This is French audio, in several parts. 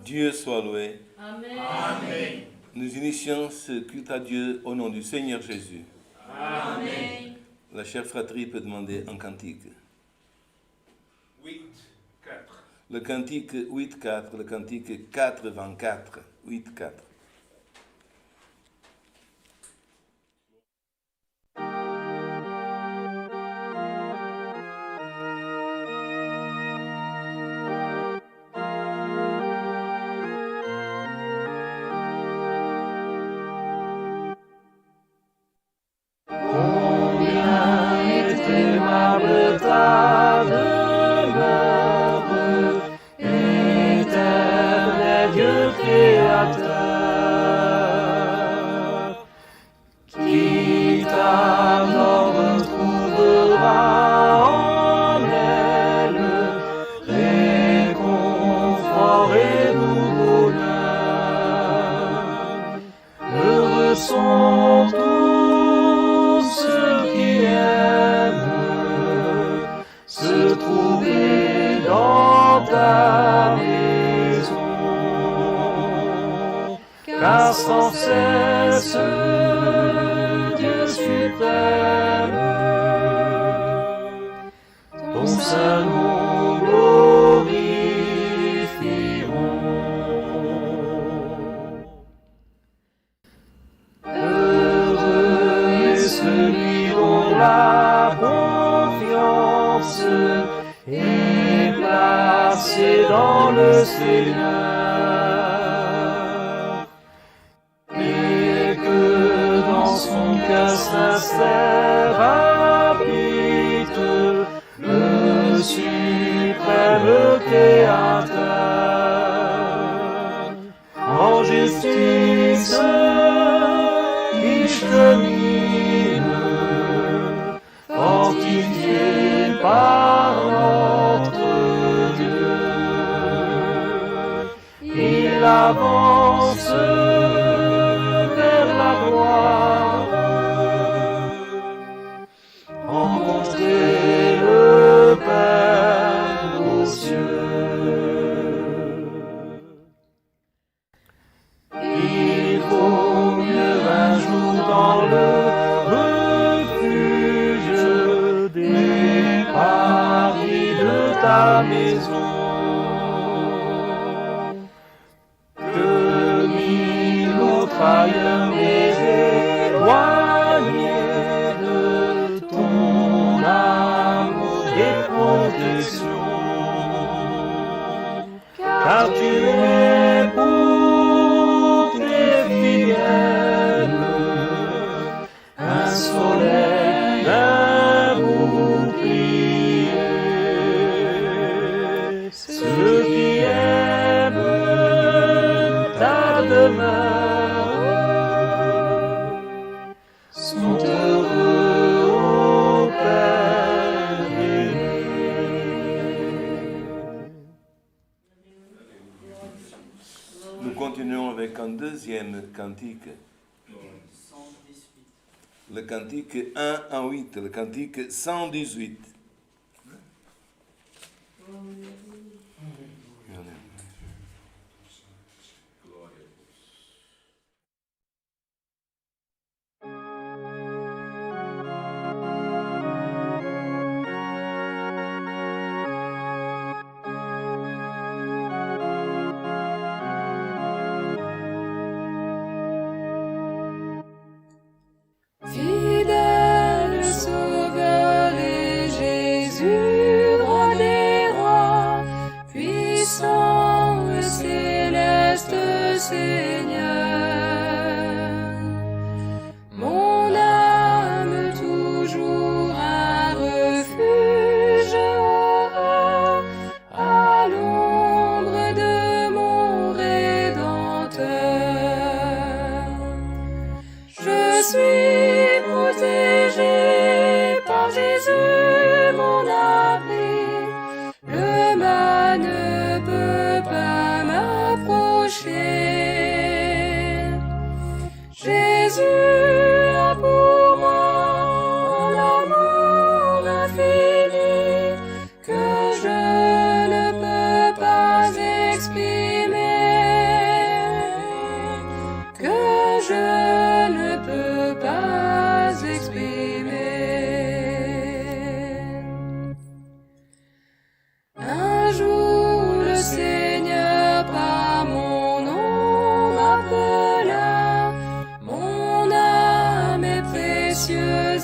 Dieu soit loué. Amen. Amen. Nous initions ce culte à Dieu au nom du Seigneur Jésus. Amen. La chère fratrie peut demander un cantique. 8, 4. Le cantique 8-4, le cantique 4-24. 8-4. Car sans cesse, Dieu suprême, ton seul nom glorifieront. Heureux est celui dont la confiance est placée dans le Seigneur. Sincère habite le suprême Créateur. En justice, il chemine, fortifié par notre Dieu. Il avance vers la gloire. Rencontrer le Père aux cieux. Il vaut mieux un jour dans le refuge des paris de ta maison que 1000 autres ailleurs mais éloignés. Car tu es pour tes fidèles un soleil, un bouclier. Ceux qui aiment ta demeure sont heureux au Père aimé. Nous continuons avec un deuxième cantique. Le cantique 1-8, le cantique 118. Fidèle sauveur et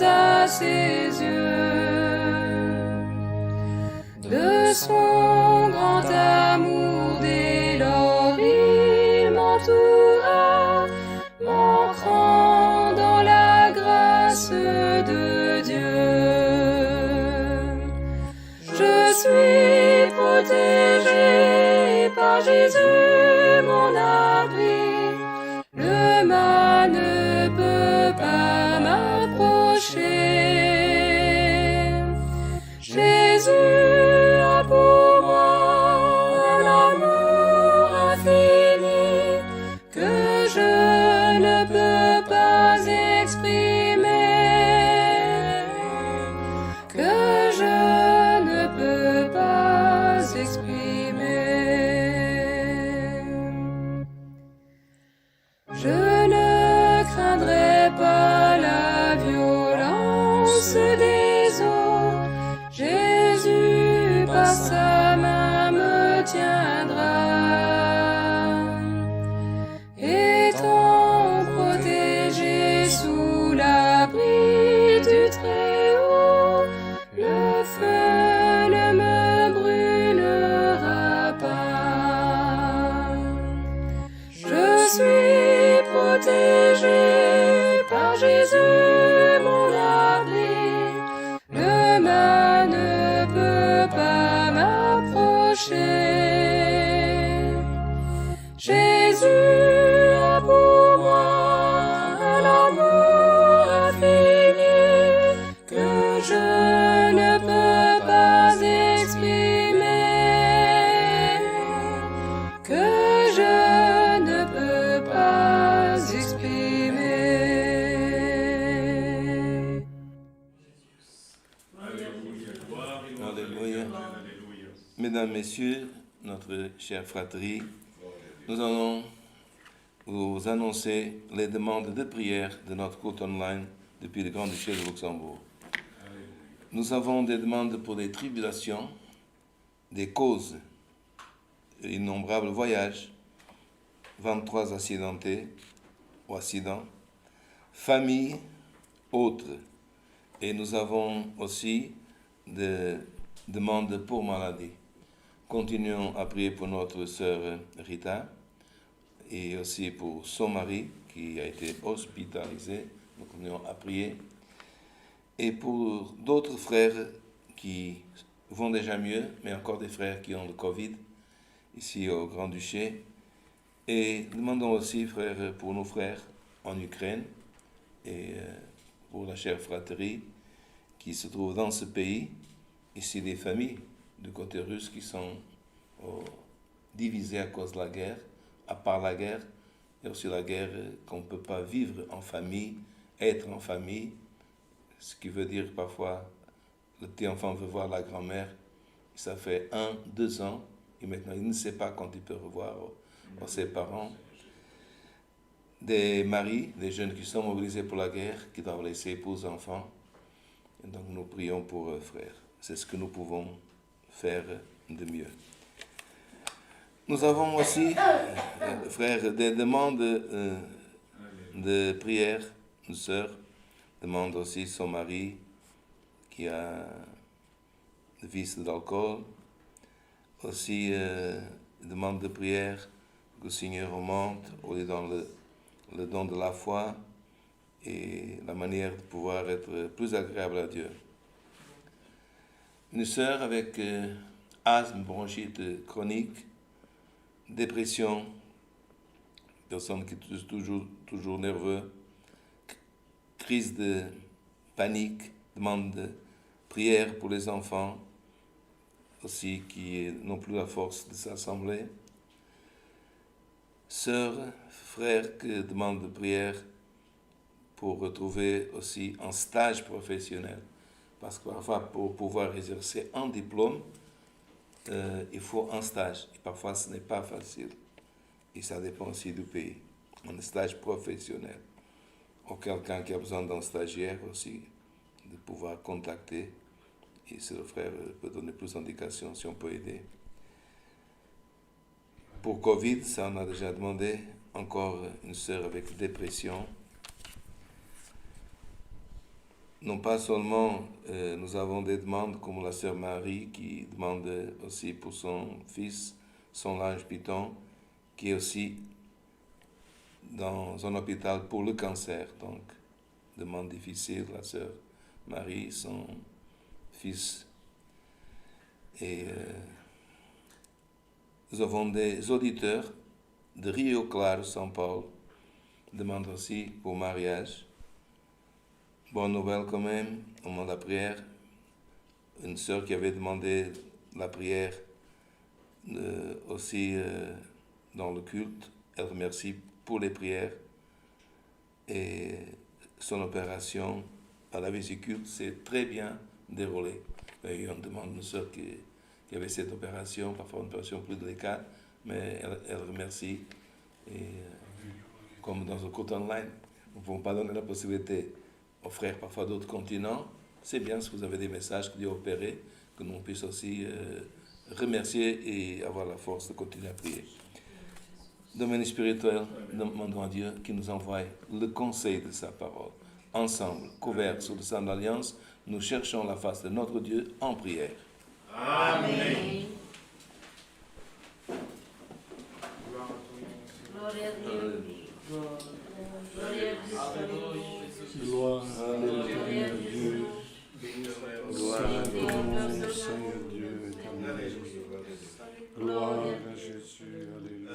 à ses yeux. De son grand amour dès lors il m'entoura, m'ancrant dans la grâce de Dieu. Je suis protégé par Jésus, mon abri. Le mal ne peut pas m'approcher. Jésus a pour moi un amour infini que je ne peux pas exprimer, que je ne peux pas exprimer. Je ne craindrai pas la violence des eaux. Jésus par sa main me tiendra. Étant protégé sous l'abri du Très-Haut, le feu ne me brûlera pas. Je suis protégé par Jésus, mon abri. Le mal ne peut pas m'approcher. Jésus a pour moi un amour infini que je ne peux pas exprimer, que je ne peux pas exprimer. Alléluia, gloire et gloire. Alléluia. Alléluia. Mesdames, Messieurs, notre chère fratrie, nous allons vous annoncer les demandes de prière de notre culte online depuis le Grand-Duché de Luxembourg. Nous avons des demandes pour des tribulations, des causes, innombrables voyages, 23 accidentés ou accidents, famille, autres. Et nous avons aussi des demandes pour maladie. Continuons à prier pour notre sœur Rita et aussi pour son mari qui a été hospitalisé. Nous continuons à prier. Et pour d'autres frères qui vont déjà mieux, mais encore des frères qui ont le Covid ici au Grand-Duché. Et demandons aussi, frères, pour nos frères en Ukraine et pour la chère fratrie qui se trouve dans ce pays, ici des familles du côté russe qui sont divisées à cause de la guerre, à part la guerre, il y a aussi la guerre qu'on ne peut pas vivre en famille, être en famille, ce qui veut dire parfois le petit enfant veut voir la grand-mère, ça fait 1, 2 ans, et maintenant il ne sait pas quand il peut revoir ses parents. Des maris, des jeunes qui sont mobilisés pour la guerre, qui doivent laisser épouse, enfants. Et donc nous prions pour frères. C'est ce que nous pouvons faire de mieux. Nous avons aussi, frères, des demandes de prière. Une sœur demande aussi son mari qui a le vice d'alcool. Aussi, demande de prière que le Seigneur remonte dans le don de la foi et la manière de pouvoir être plus agréable à Dieu. Une sœur avec asthme, bronchite chronique, dépression, personne qui est toujours nerveux, crise de panique, demande de prière pour les enfants, aussi qui n'ont plus la force de s'assembler. Sœurs, frères qui demandent de prière pour retrouver aussi un stage professionnel. Parce que parfois, pour pouvoir exercer un diplôme, il faut un stage. Et parfois, ce n'est pas facile. Et ça dépend aussi du pays. Un stage professionnel. Ou quelqu'un qui a besoin d'un stagiaire aussi, de pouvoir contacter. Et si le frère peut donner plus d'indications, si on peut aider. Pour Covid, ça on a déjà demandé. Encore une sœur avec dépression. non pas seulement nous avons des demandes comme la sœur Marie qui demande aussi pour son fils, son linge Python, qui est aussi dans un hôpital pour le cancer. Donc, demande difficile, la sœur Marie, son fils. Et nous avons des auditeurs de Rio Claro, São Paulo, demandent aussi pour mariage. Bonne nouvelle quand même, au moment de la prière. Une sœur qui avait demandé la prière aussi dans le culte, elle remercie pour les prières et son opération à la vésicule s'est très bien déroulée. Et on demande une sœur qui avait cette opération, parfois une opération plus délicate, mais elle remercie. Et comme dans un culte online, nous ne pouvons pas donner la possibilité aux frères parfois d'autres continents. C'est bien si vous avez des messages que Dieu a opérés, que nous puissions aussi remercier et avoir la force de continuer à prier. Domaine spirituel, demandons à Dieu qu'il nous envoie le conseil de sa parole. Ensemble, couverts sous le sang de l'Alliance, nous cherchons la face de notre Dieu en prière. Amen. Gloire à l'éternel Dieu. Gloire à ton Seigneur Dieu éternel. Gloire à Jésus. Alléluia.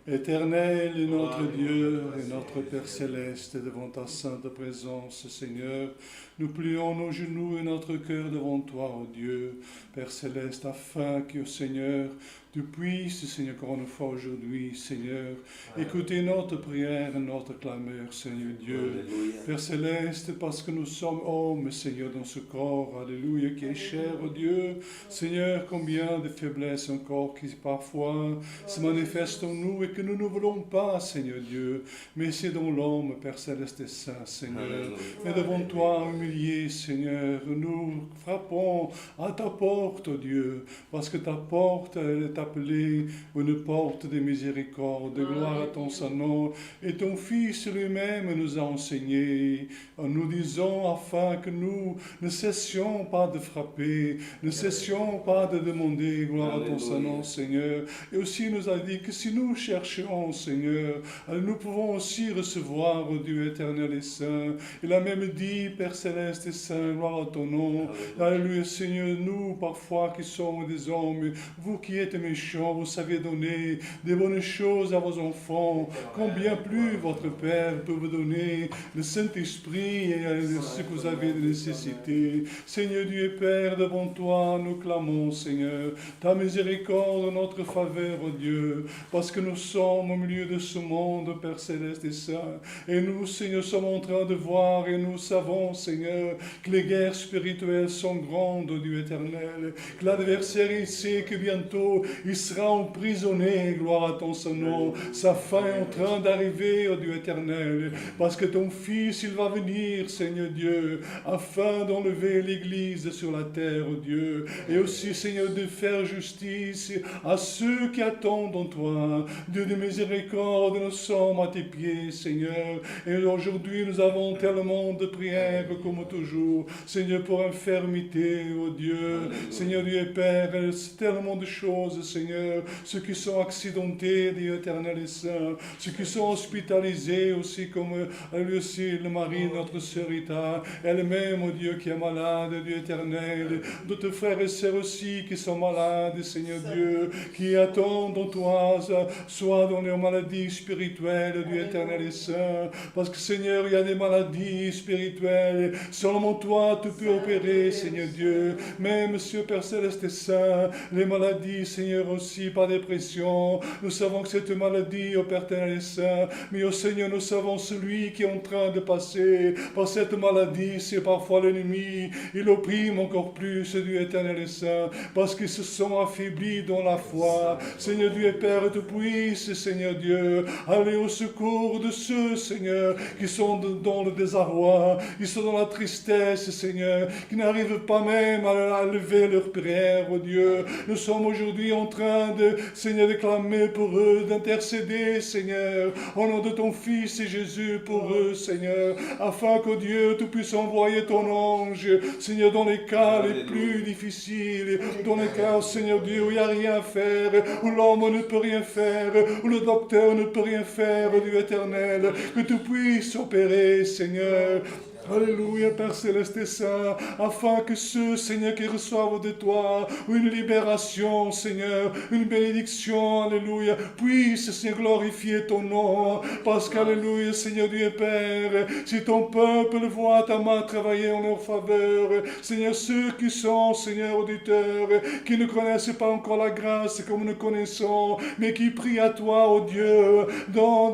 Éternel est notre Dieu et notre Père céleste, devant ta sainte présence, Seigneur, nous plions nos genoux et notre cœur devant toi, ô Dieu, Père céleste, afin que, Seigneur, tu puisses, Seigneur, encore une fois aujourd'hui, Seigneur, écouter notre prière et notre clameur, Seigneur Dieu. Alléluia. Père céleste, parce que nous sommes hommes, Seigneur, dans ce corps, alléluia, qui est cher, ô Dieu. Seigneur, combien de faiblesses encore qui parfois se manifestent en nous et que nous ne voulons pas, Seigneur Dieu. Mais c'est dans l'homme, Père céleste et saint, Seigneur. Alléluia. Et devant toi, humiliés, Seigneur, nous frappons à ta porte, ô Dieu, parce que ta porte, elle est appelée une porte de miséricorde, de gloire à ton Saint-Nom. Et ton Fils lui-même nous a enseigné, en nous disant, afin que nous ne cessions pas de frapper, ne cessions pas de demander, gloire à ton Alléluia. Saint-Nom, Seigneur. Et aussi nous a dit que si nous cherchons, Seigneur, nous pouvons aussi recevoir, ô Dieu éternel et saint. Il a même dit, Père céleste et saint, gloire à ton nom. Alléluia, Seigneur, nous, parfois, qui sommes des hommes, vous qui êtes méchants, vous savez donner des bonnes choses à vos enfants. Combien plus votre Père peut vous donner le Saint-Esprit et ce que vous avez de nécessité. Seigneur Dieu et Père, devant toi, nous clamons, Seigneur, ta miséricorde en notre faveur, ô Dieu, parce que nous sommes au milieu de ce monde, Père céleste et saint, et nous, Seigneur, sommes en train de voir et nous savons, Seigneur, que les guerres spirituelles sont grandes, ô Dieu éternel, que l'adversaire, il sait que bientôt, il sera emprisonné, gloire à ton Saint-Nom. Sa fin est en train d'arriver, ô Dieu éternel, parce que ton Fils, il va venir, Seigneur Dieu, afin d'enlever l'Église sur la terre, ô Dieu, et aussi, Seigneur, de faire justice à ceux qui attendent en toi. Dieu de miséricorde, nous sommes à tes pieds, Seigneur, et aujourd'hui, nous avons tellement de prières comme toujours, Seigneur, pour infirmité, ô Dieu, Seigneur Dieu et Père, c'est tellement de choses, Seigneur, ceux qui sont accidentés, Dieu éternel et saint, ceux qui sont hospitalisés aussi, comme lui aussi, le mari de notre sœur Rita, elle-même, oh Dieu, qui est malade, Dieu éternel, d'autres frères et sœurs aussi qui sont malades, Seigneur Dieu, qui attendent en toi, soit dans leurs maladies spirituelles, Dieu éternel et saint, parce que Seigneur, il y a des maladies spirituelles, seulement toi, tu peux opérer, Seigneur Dieu, même, Monsieur Père céleste et saint, les maladies, Seigneur, aussi par dépression, nous savons que cette maladie, ô Père éternel et saint, mais ô Seigneur, nous savons celui qui est en train de passer par cette maladie, c'est parfois l'ennemi, il opprime encore plus, Dieu éternel et saint, parce qu'ils se sont affaiblis dans la foi. Seigneur Dieu et Père, tu puisses, Seigneur Dieu, aller au secours de ceux, Seigneur, qui sont dans le désarroi, ils sont dans la tristesse, Seigneur, qui n'arrivent pas même à lever leur prière, ô Dieu. Nous sommes aujourd'hui en train de, Seigneur, de clamer pour eux, d'intercéder, Seigneur, au nom de ton Fils Jésus pour eux, Seigneur, afin que Dieu, tu puisses envoyer ton ange, Seigneur, dans les cas les plus difficiles, dans les cas, Seigneur Dieu, où il n'y a rien à faire, où l'homme ne peut rien faire, où le docteur ne peut rien faire, Dieu éternel, que tu puisses opérer, Seigneur. Alléluia, Père Céleste et Saint, afin que ceux, Seigneur, qui reçoivent de toi une libération, Seigneur, une bénédiction, Alléluia, puissent, Seigneur, glorifier ton nom, parce qu'Alléluia, Seigneur Dieu et Père, si ton peuple voit ta main travailler en leur faveur, Seigneur, ceux qui sont, Seigneur, auditeurs, qui ne connaissent pas encore la grâce comme nous connaissons, mais qui prient à toi, ô Dieu, dans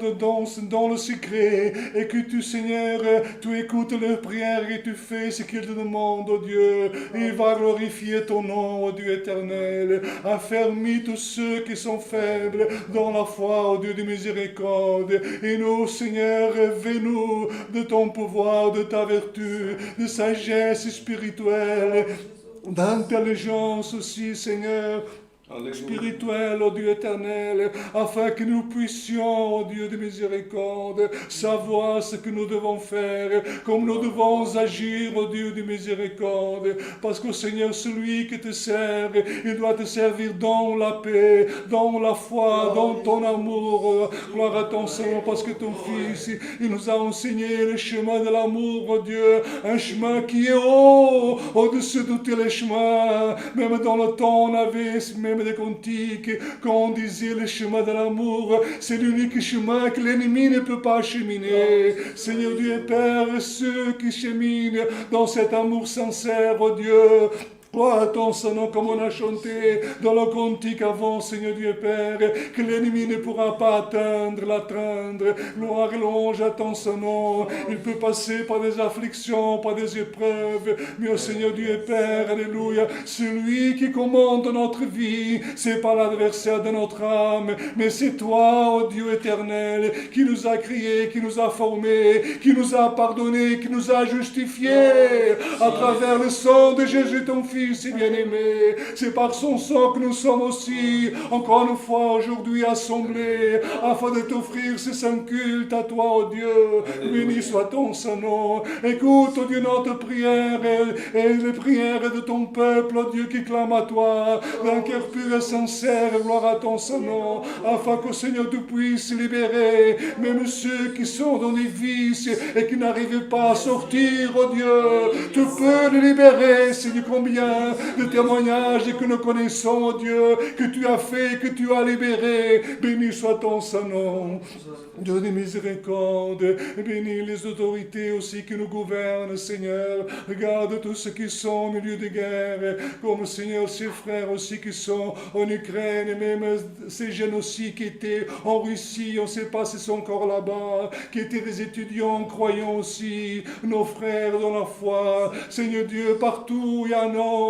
le secret, et que tu, Seigneur, tu écoutes les prières que tu fais, ce qu'ils te demandent, oh Dieu. Il va glorifier ton nom, oh Dieu éternel. Affermis tous ceux qui sont faibles dans la foi, oh Dieu de miséricorde. Et nous, Seigneur, rêvez-nous de ton pouvoir, de ta vertu, de sagesse spirituelle, d'intelligence aussi, Seigneur. Spirituel, ô Dieu éternel, afin que nous puissions, ô Dieu de miséricorde, savoir ce que nous devons faire, comme nous devons agir, ô Dieu de miséricorde, parce que Seigneur, celui qui te sert, il doit te servir dans la paix, dans la foi, dans ton amour, gloire à ton Seigneur, parce que ton Fils, il nous a enseigné le chemin de l'amour, ô Dieu, un chemin qui est haut, au-dessus de tous les chemins, même dans le temps, on avait même des cantiques, quand on disait le chemin de l'amour, c'est l'unique chemin que l'ennemi ne peut pas cheminer. Seigneur Dieu et Père, ceux qui cheminent dans cet amour sincère, oh Dieu, gloire à ton Saint-Nom, comme on a chanté dans le cantique avant, Seigneur Dieu Père, que l'ennemi ne pourra pas l'atteindre. Gloire et louange à ton Saint-Nom. Il peut passer par des afflictions, par des épreuves, mais au Seigneur Dieu Père, alléluia, celui qui commande notre vie, c'est pas l'adversaire de notre âme, mais c'est toi, ô Dieu éternel, qui nous a créés, qui nous a formés, qui nous a pardonnés, qui nous a justifiés à travers le sang de Jésus, ton Fils. Si bien-aimé, c'est par son sang que nous sommes aussi, encore une fois aujourd'hui, assemblés, afin de t'offrir ce saint culte à toi, ô Dieu. Béni soit ton Saint-Nom. Écoute, ô Dieu, notre prière et les prières de ton peuple, ô Dieu, qui clame à toi, d'un cœur pur et sincère, gloire à ton Saint-Nom, afin que, Seigneur, tu puisses libérer, même ceux qui sont dans des vices et qui n'arrivent pas à sortir, ô Dieu. Tu peux les libérer, Seigneur, combien de témoignages que nous connaissons, oh Dieu, que tu as fait, que tu as libéré. Béni soit ton Saint-Nom. Dieu de miséricorde, bénis les autorités aussi qui nous gouvernent, Seigneur. Regarde tous ceux qui sont au milieu de guerre, comme, Seigneur, ces frères aussi qui sont en Ukraine, et même ces jeunes aussi qui étaient en Russie, on ne sait pas s'ils sont encore là-bas, qui étaient des étudiants, croyants aussi, nos frères dans la foi. Seigneur Dieu, partout il y a un homme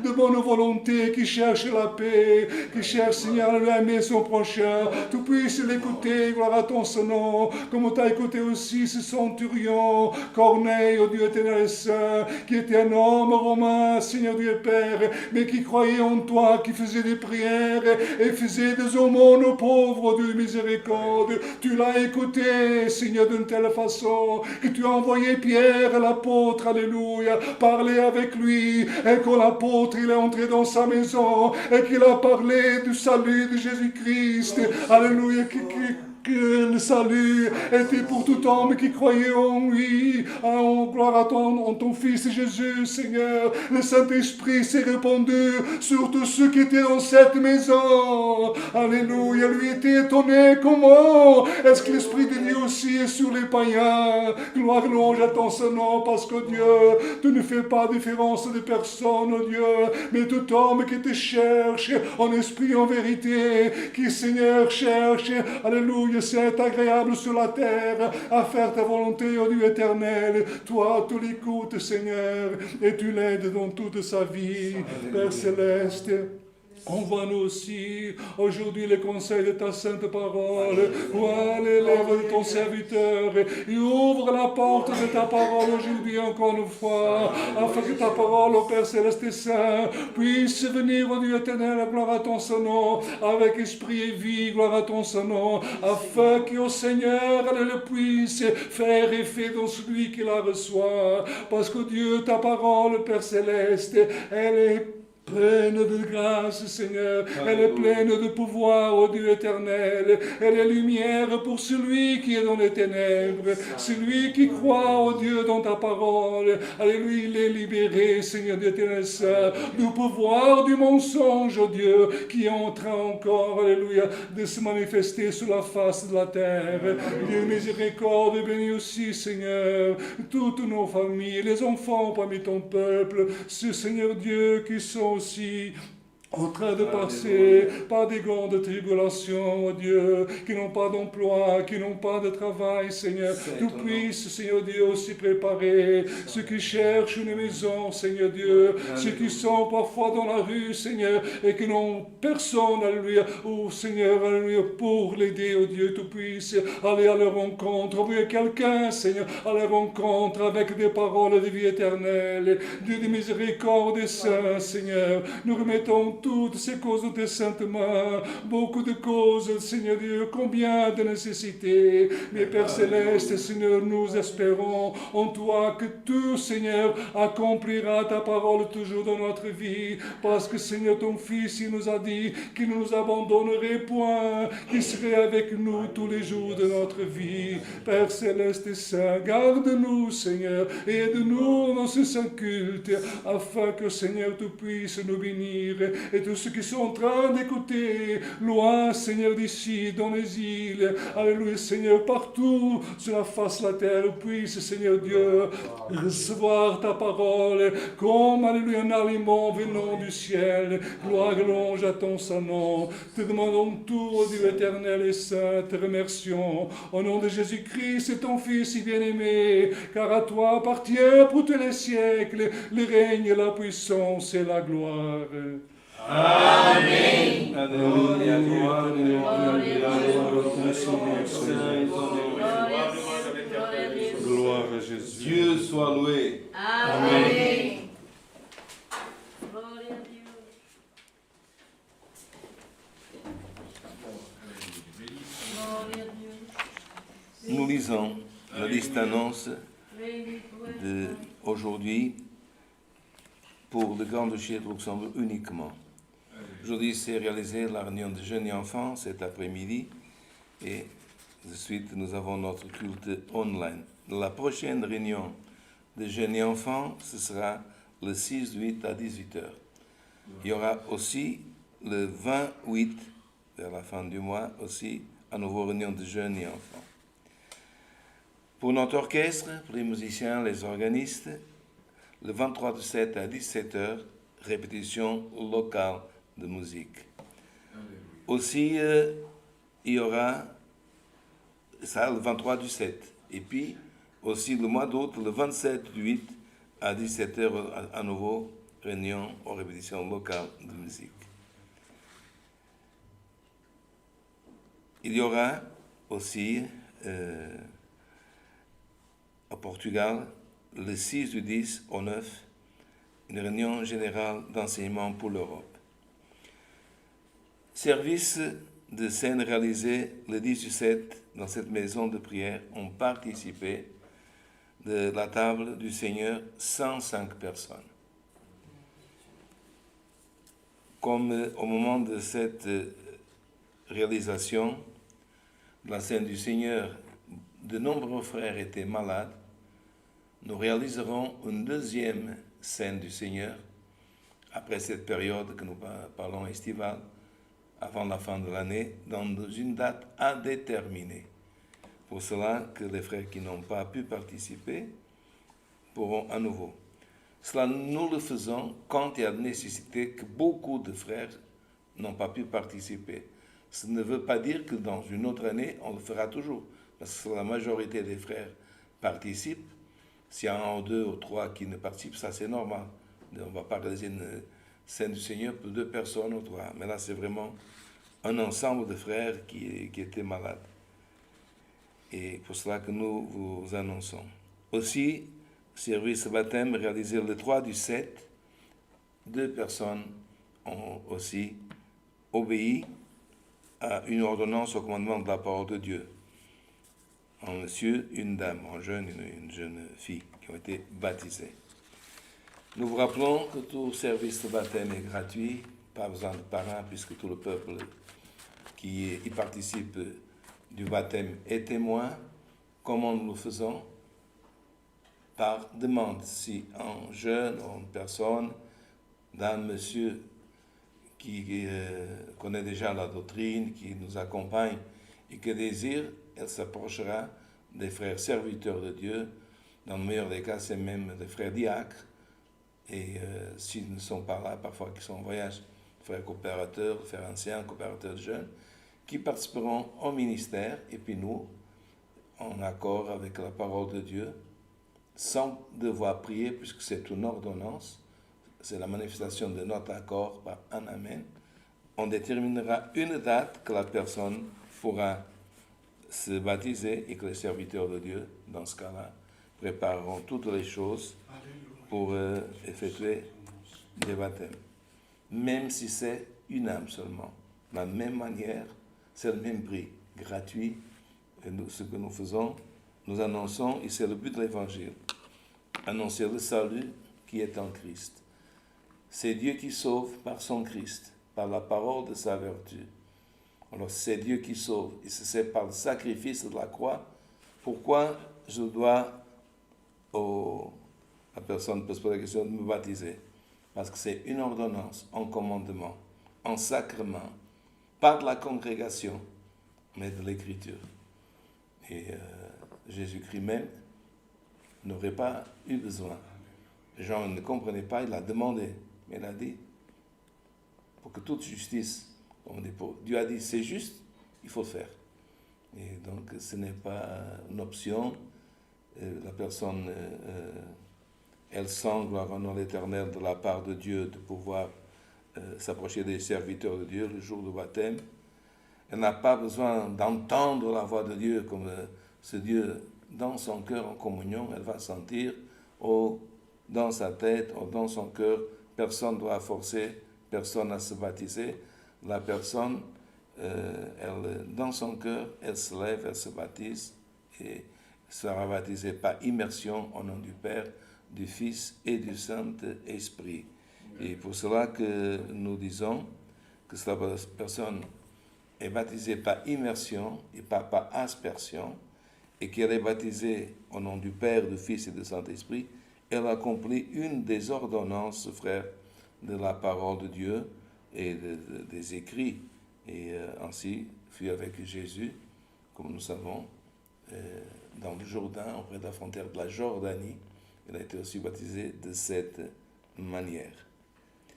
de bonne volonté qui cherche la paix, qui cherche, Seigneur, à aimer son prochain. Tu puisses l'écouter, gloire à ton Saint-Nom, comme tu as écouté aussi ce centurion, Corneille, au Dieu éternel et saint, qui était un homme romain, Seigneur Dieu Père, mais qui croyait en toi, qui faisait des prières et faisait des aumônes aux pauvres, Dieu de miséricorde. Tu l'as écouté, Seigneur, d'une telle façon que tu as envoyé Pierre, l'apôtre, alléluia, parler avec lui, et quand l'apôtre il est entré dans sa maison et qu'il a parlé du salut de Jésus-Christ, alléluia, que le salut était pour tout homme qui croyait en lui. En gloire à ton Fils Jésus, Seigneur. Le Saint-Esprit s'est répandu sur tous ceux qui étaient dans cette maison. Alléluia. Lui était étonné. Comment est-ce que l'Esprit de Dieu aussi est sur les païens? Gloire et louange à ton Saint-Nom, parce que Dieu, tu ne fais pas différence de personne, Dieu, mais tout homme qui te cherche en esprit, en vérité, qui, Seigneur, cherche, alléluia, c'est agréable sur la terre à faire ta volonté, ô Dieu éternel. Toi, tu l'écoutes, Seigneur, et tu l'aides dans toute sa vie. Père céleste, Envoie-nous aussi aujourd'hui les conseils de ta sainte parole. Vois les lèvres de ton serviteur et ouvre la porte de ta parole aujourd'hui encore une fois, afin que ta parole, au Père Céleste et Saint, puisse venir au Dieu éternel, gloire à ton Saint nom, avec esprit et vie, gloire à ton Saint nom, afin qu'au Seigneur, elle le puisse faire effet dans celui qui la reçoit. Parce que Dieu, ta parole, Père Céleste, elle est pleine de grâce, Seigneur. Elle est pleine de pouvoir, ô Dieu éternel. Elle est lumière pour celui qui est dans les ténèbres. Celui qui croit, ô Dieu, dans ta parole. Alléluia, il est libéré, Seigneur Dieu éternel Saint, du pouvoir du mensonge, ô Dieu, qui est en train encore, alléluia, de se manifester sur la face de la terre. Dieu miséricorde, bénis aussi, Seigneur, toutes nos familles, les enfants parmi ton peuple, ce Seigneur Dieu qui sont aussi en train de passer par des grandes tribulations, oh Dieu, qui n'ont pas d'emploi, qui n'ont pas de travail, Seigneur. Tu puisses, Seigneur Dieu, aussi préparer ceux qui cherchent une maison, Seigneur Dieu, ceux qui sont parfois dans la rue, Seigneur, et qui n'ont personne, alléluia, oh Seigneur, alléluia, pour l'aider, oh Dieu, tu puisses aller à leur rencontre, envoyer quelqu'un, Seigneur, à leur rencontre avec des paroles de vie éternelle. Dieu de miséricorde et saint, Seigneur, nous remettons toutes ces causes de tes saintes mains, beaucoup de causes, Seigneur Dieu, combien de nécessités. Mais Père Céleste, Seigneur, nous espérons en toi que tout, Seigneur, accomplira ta parole toujours dans notre vie, parce que, Seigneur, ton Fils, il nous a dit qu'il ne nous abandonnerait point, qu'il serait avec nous tous les jours de notre vie. Père Céleste et Saint, garde-nous, Seigneur, et aide-nous dans ce saint culte, afin que, Seigneur, tu puisses nous bénir. Et tous ceux qui sont en train d'écouter, loin, Seigneur, d'ici, dans les îles, alléluia, Seigneur, partout sur la face de la terre, puisse, Seigneur Dieu, recevoir ta parole comme, alléluia, un aliment venant du ciel. Gloire et louange à ton saint nom. Te demandons tout, ô Dieu éternel et saint, te remercions. Au nom de Jésus-Christ et ton Fils si bien-aimé, car à toi appartient pour tous les siècles le règne, la puissance et la gloire. Amen. Alléluia, gloire, Gloire à Jésus. Dieu soit loué. Amen. Nous lisons la liste d'annonces d'aujourd'hui pour le Grand-Duché de Luxembourg uniquement. Aujourd'hui, c'est réalisé la réunion de jeunes et enfants cet après-midi et de suite, nous avons notre culte online. La prochaine réunion de jeunes et enfants, ce sera le 6-8 à 18h. Il y aura aussi le 28, vers la fin du mois, aussi à nouveau réunion de jeunes et enfants. Pour notre orchestre, pour les musiciens, les organistes, le 23 du 7 à 17h, répétition locale de musique. Aussi, il y aura ça le 23 du 7. Et puis, aussi le mois d'août, le 27 du 8 à 17h, à nouveau, réunion ou répétition locale de musique. Il y aura aussi, au Portugal, le 6 du 10 au 9, une réunion générale d'enseignement pour l'Europe. Service de scène réalisé le 10 du 7 dans cette maison de prière ont participé de la table du Seigneur 105 personnes. Comme au moment de cette réalisation de la scène du Seigneur, de nombreux frères étaient malades, nous réaliserons une deuxième scène du Seigneur après cette période que nous parlons estivale, avant la fin de l'année, dans une date indéterminée. Pour cela que les frères qui n'ont pas pu participer pourront à nouveau. Cela, nous le faisons quand il y a nécessité que beaucoup de frères n'ont pas pu participer. Ça ne veut pas dire que dans une autre année, on le fera toujours. Parce que la majorité des frères participent. S'il y a un ou deux ou trois qui ne participent, ça c'est normal. On ne va pas réaliser Saint du Seigneur pour 2 personnes ou 3. Mais là, c'est vraiment un ensemble de frères qui étaient malades. Et pour cela que nous vous annonçons. Aussi, service baptême réalisé le 3/7, 2 personnes ont aussi obéi à une ordonnance au commandement de la parole de Dieu. Un monsieur, une dame, un jeune, une jeune fille qui ont été baptisés. Nous vous rappelons que tout service de baptême est gratuit, pas besoin de parrain puisque tout le peuple qui y participe du baptême est témoin. Comment nous le faisons? Par demande. Si un jeune ou une personne, d'un monsieur qui connaît déjà la doctrine, qui nous accompagne et qui désire, elle s'approchera des frères serviteurs de Dieu. Dans le meilleur des cas, c'est même des frères diacres. Et s'ils ne sont pas là, parfois qu'ils sont en voyage, frères coopérateurs, frères anciens, coopérateurs jeunes, qui participeront au ministère, et puis nous, en accord avec la parole de Dieu, sans devoir prier, puisque c'est une ordonnance, c'est la manifestation de notre accord par un Amen. On déterminera une date que la personne pourra se baptiser et que les serviteurs de Dieu, dans ce cas-là, prépareront toutes les choses pour effectuer des baptêmes. Même si c'est une âme seulement. De la même manière, c'est le même prix, gratuit. Et ce que nous faisons, nous annonçons, et c'est le but de l'Évangile, annoncer le salut qui est en Christ. C'est Dieu qui sauve par son Christ, par la parole de sa vertu. Alors c'est Dieu qui sauve, et c'est par le sacrifice de la croix. Pourquoi je dois, la personne peut se poser la question de me baptiser? Parce que c'est une ordonnance, un commandement, un sacrement, pas de la congrégation, mais de l'Écriture. Et Jésus-Christ même n'aurait pas eu besoin. Jean ne comprenait pas, il a demandé, mais il a dit, pour que toute justice, Dieu a dit, c'est juste, il faut le faire. Et donc, ce n'est pas une option. La personne, elle sent, gloire en nom l'Éternel, de la part de Dieu, de pouvoir s'approcher des serviteurs de Dieu le jour du baptême. Elle n'a pas besoin d'entendre la voix de Dieu comme ce Dieu dans son cœur en communion. Elle va sentir, dans sa tête, dans son cœur, personne ne doit forcer personne à se baptiser. La personne, dans son cœur, elle se lève, elle se baptise et sera baptisée par immersion au nom du Père, du Fils et du Saint-Esprit. Et pour cela que nous disons que cette personne est baptisée par immersion et pas par aspersion, et qu'elle est baptisée au nom du Père, du Fils et du Saint-Esprit, elle accomplit une des ordonnances, frères, de la parole de Dieu et des écrits. Et ainsi fut avec Jésus, comme nous savons, dans le Jourdain, auprès de la frontière de la Jordanie. Il a été aussi baptisé de cette manière.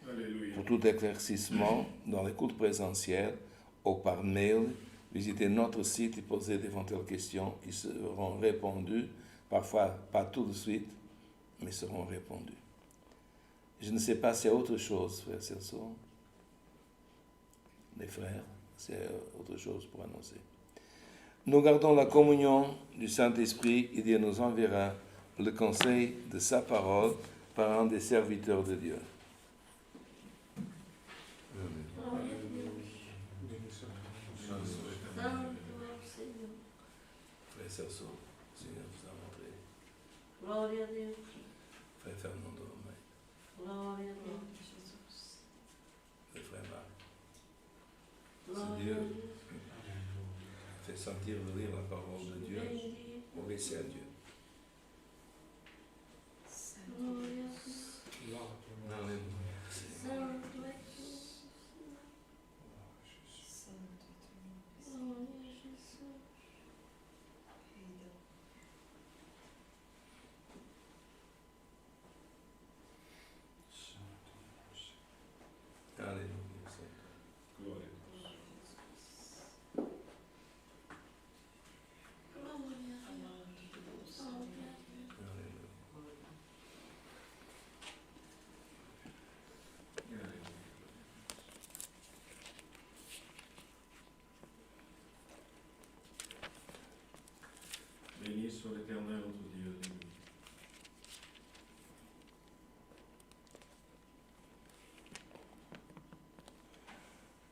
Alléluia. Pour tout éclaircissement, dans les cultes présentiels ou par mail, visitez notre site et posez d'éventuelles questions. Ils seront répondus, parfois pas tout de suite, mais seront répondus. Je ne sais pas s'il y a autre chose, frères et sœurs. Les frères, c'est autre chose pour annoncer. Nous gardons la communion du Saint-Esprit et Dieu nous enverra le conseil de sa parole par un des serviteurs de Dieu. Frère Serso, Seigneur vous a montré. Gloria a Deus. Frère Fernando, Gloria a Deus, Jesus. le frère Marc. Gloria C'est a Dieu Deus. qui fait sentir de lire la parole de Dieu, obéissez à Dieu. Gloria a Deus. Alléluia. Santo é tu. Glória a Jesus. Alléluia. Glória a Deus. soit l'Éternel, notre Dieu. Alléluia.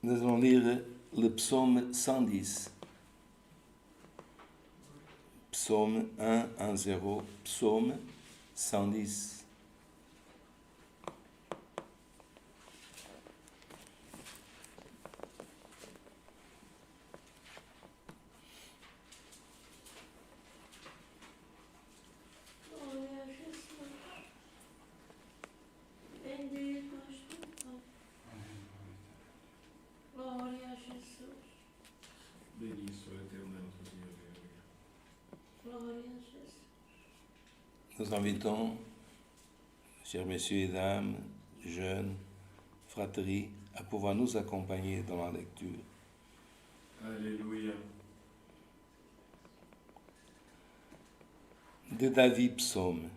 Nous allons lire le psaume 110. Psaume 110, psaume 110. Gloria a Jésus. Bendito és tu, Pai. Glória a Jesus. Béni soit l'Éternel, notre Dieu. Alléluia. Glória a Jesus. Nous invitons, chers messieurs et dames, jeunes, fratries, à pouvoir nous accompagner dans la lecture. Alléluia. De David, psaume.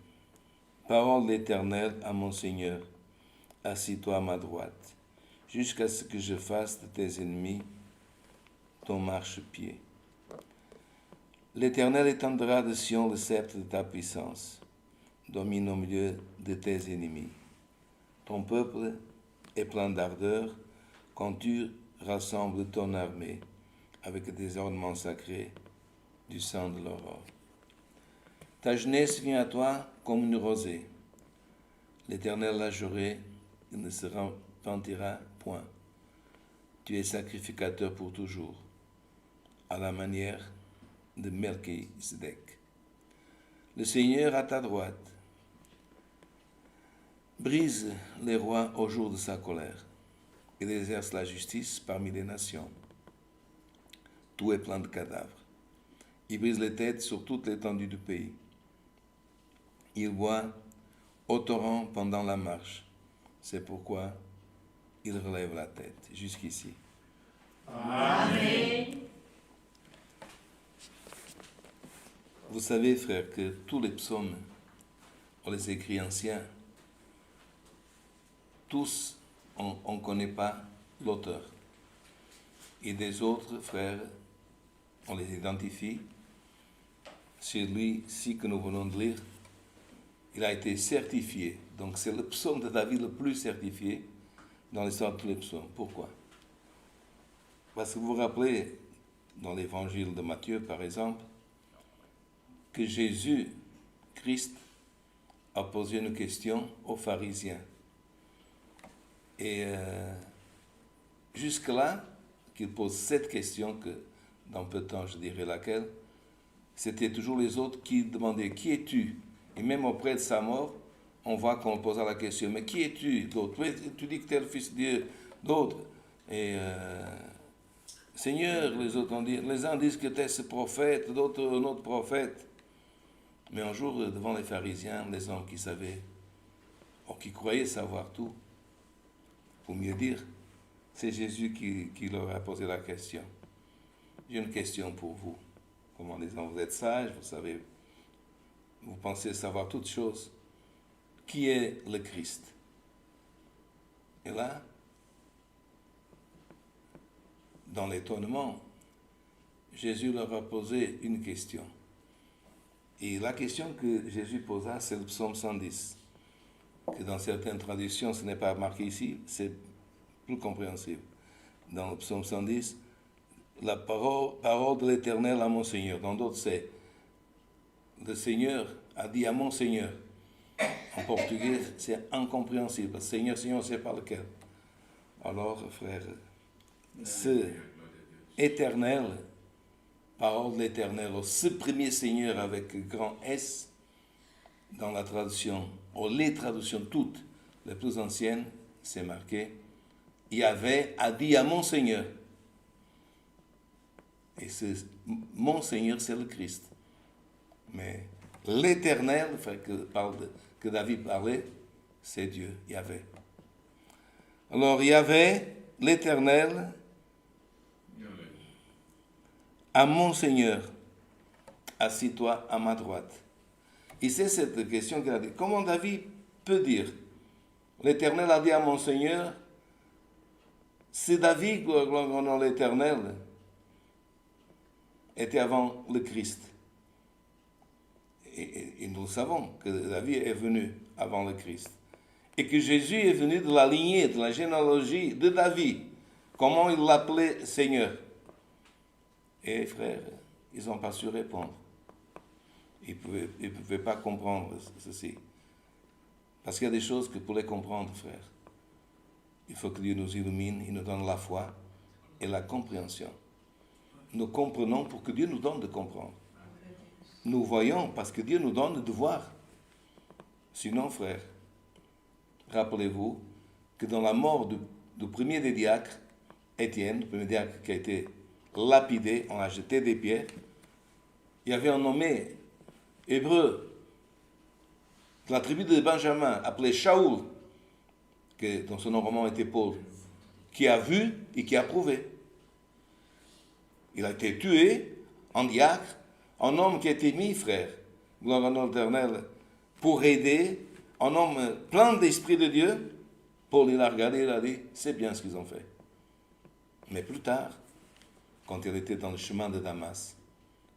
Parole de l'Éternel à mon Seigneur, assis-toi à ma droite, jusqu'à ce que je fasse de tes ennemis ton marchepied. L'Éternel étendra de Sion le sceptre de ta puissance, domine au milieu de tes ennemis. Ton peuple est plein d'ardeur quand tu rassembles ton armée avec des ornements sacrés du sang de l'aurore. Ta jeunesse vient à toi comme une rosée. L'Éternel l'a juré, il ne se repentira point. Tu es sacrificateur pour toujours, à la manière de Melchisedec. Le Seigneur à ta droite brise les rois au jour de sa colère. Il exerce la justice parmi les nations. Tout est plein de cadavres. Il brise les têtes sur toute l'étendue du pays. Il boit au torrent pendant la marche. C'est pourquoi il relève la tête. Jusqu'ici. Amém. Vous savez, frères, que tous les psaumes, on les écrit anciens. Tous, on ne connaît pas l'auteur. Et des autres, frères, on les identifie. Celui-ci que nous venons de lire, il a été certifié. Donc c'est le psaume de David le plus certifié dans l'histoire de tous les psaumes. Pourquoi? Parce que vous vous rappelez, dans l'évangile de Matthieu, par exemple, que Jésus, Christ, a posé une question aux pharisiens. Et jusque-là, qu'il pose cette question, que dans peu de temps je dirai laquelle, c'était toujours les autres qui demandaient « Qui es-tu » Et même auprès de sa mort, on voit qu'on posa la question, mais qui es-tu? D'autres, tu dis que tu es le Fils de Dieu. D'autres, et Seigneur, les autres, les uns disent que tu es ce prophète, d'autres un autre prophète. Mais un jour, devant les pharisiens, les hommes qui savaient, ou qui croyaient savoir tout, pour mieux dire, c'est Jésus qui leur a posé la question. J'ai une question pour vous. Comme en disant, vous êtes sages, vous savez, vous pensez savoir toutes choses. Qui est le Christ? Et là, dans l'étonnement, Jésus leur a posé une question. Et la question que Jésus posa, c'est le psaume 110. Que dans certaines traductions, ce n'est pas marqué ici, c'est plus compréhensible. Dans le psaume 110, la parole de l'Éternel à mon Seigneur. Dans d'autres, c'est le Seigneur a dit à mon Seigneur. En portugais, c'est incompréhensible. Seigneur, Seigneur, c'est pas lequel. Alors, frère, ce éternel, parole de l'Éternel, ce premier Seigneur avec grand S, dans la traduction, ou les traductions toutes, les plus anciennes, c'est marqué, Yahvé a dit à mon Seigneur. Et mon Seigneur, c'est le Christ. Mais l'Éternel, que David parlait, c'est Dieu, Yahvé. Alors, Yahvé, l'Éternel, à mon Seigneur, assis-toi à ma droite. Et c'est cette question qu'il a dit. Comment David peut dire, l'Éternel a dit à mon Seigneur, c'est David, gloire l'Éternel, était avant le Christ. Et nous savons que la vie est venue avant le Christ. Et que Jésus est venu de la lignée, de la généalogie de David. Comment il l'appelait Seigneur. Et frères, ils n'ont pas su répondre. Ils ne pouvaient pas comprendre ceci. Parce qu'il y a des choses que pour les comprendre, frères, il faut que Dieu nous illumine, il nous donne la foi et la compréhension. Nous comprenons pour que Dieu nous donne de comprendre. Nous voyons parce que Dieu nous donne de voir. Sinon, frères, rappelez-vous que dans la mort du premier des diacres, Étienne, le premier diacre qui a été lapidé, on a jeté des pierres, il y avait un nommé hébreu de la tribu de Benjamin, appelé Shaoul, dont son nom roman était Paul, qui a vu et qui a prouvé. Il a été tué en diacre, un homme qui a été mis, frère, gloire à notre Éternel, pour aider, un homme plein d'esprit de Dieu. Paul, il a regardé, il a dit, c'est bien ce qu'ils ont fait. Mais plus tard, quand il était dans le chemin de Damas,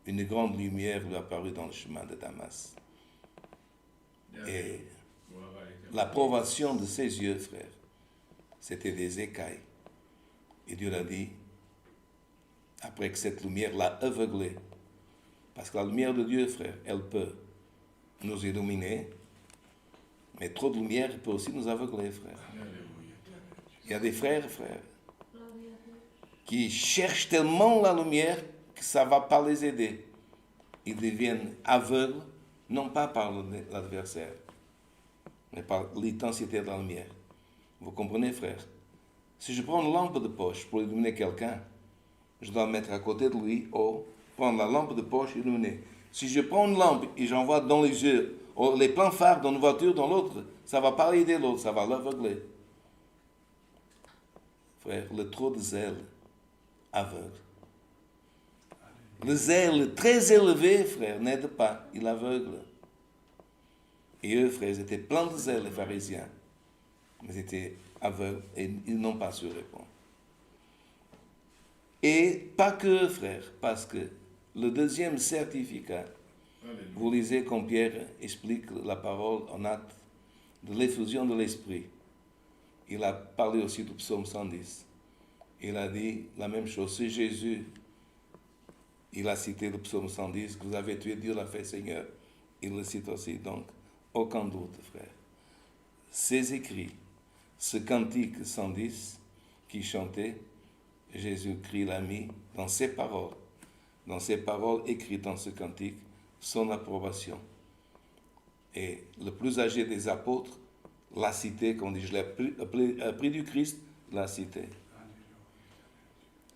une grande lumière lui apparut dans le chemin de Damas. Et l'approbation de ses yeux, frère, c'était des écailles. Et Dieu l'a dit, après que cette lumière l'a aveuglé, parce que la lumière de Dieu, frère, elle peut nous illuminer, mais trop de lumière peut aussi nous aveugler, frère. Il y a des frères, qui cherchent tellement la lumière que ça ne va pas les aider. Ils deviennent aveugles, non pas par l'adversaire, mais par l'intensité de la lumière. Vous comprenez, frère? Si je prends une lampe de poche pour illuminer quelqu'un, je dois me mettre à côté de lui ou prendre la lampe de poche et illuminer. Si je prends une lampe et j'envoie dans les yeux, ou les plans phares dans une voiture, dans l'autre, ça ne va pas aider l'autre, ça va l'aveugler. Frère, le trop de zèle aveugle. Le zèle très élevé, frère, n'aide pas, il aveugle. Et eux, frères, ils étaient pleins de zèle, les pharisiens. Mais ils étaient aveugles et ils n'ont pas su répondre. Et pas que, frère, parce que le deuxième certificat, vous lisez comme Pierre explique la parole en acte de l'effusion de l'Esprit. Il a parlé aussi du psaume 110. Il a dit la même chose. C'est Jésus. Il a cité le psaume 110, que vous avez tué, Dieu l'a fait, Seigneur. Il le cite aussi, donc, aucun doute, frère. Ces écrits, ce cantique 110 qui chantait, Jésus-Christ l'a mis dans ses paroles écrites dans ce cantique, son approbation. Et le plus âgé des apôtres l'a cité, comme on dit, je l'ai appris du Christ, l'a cité.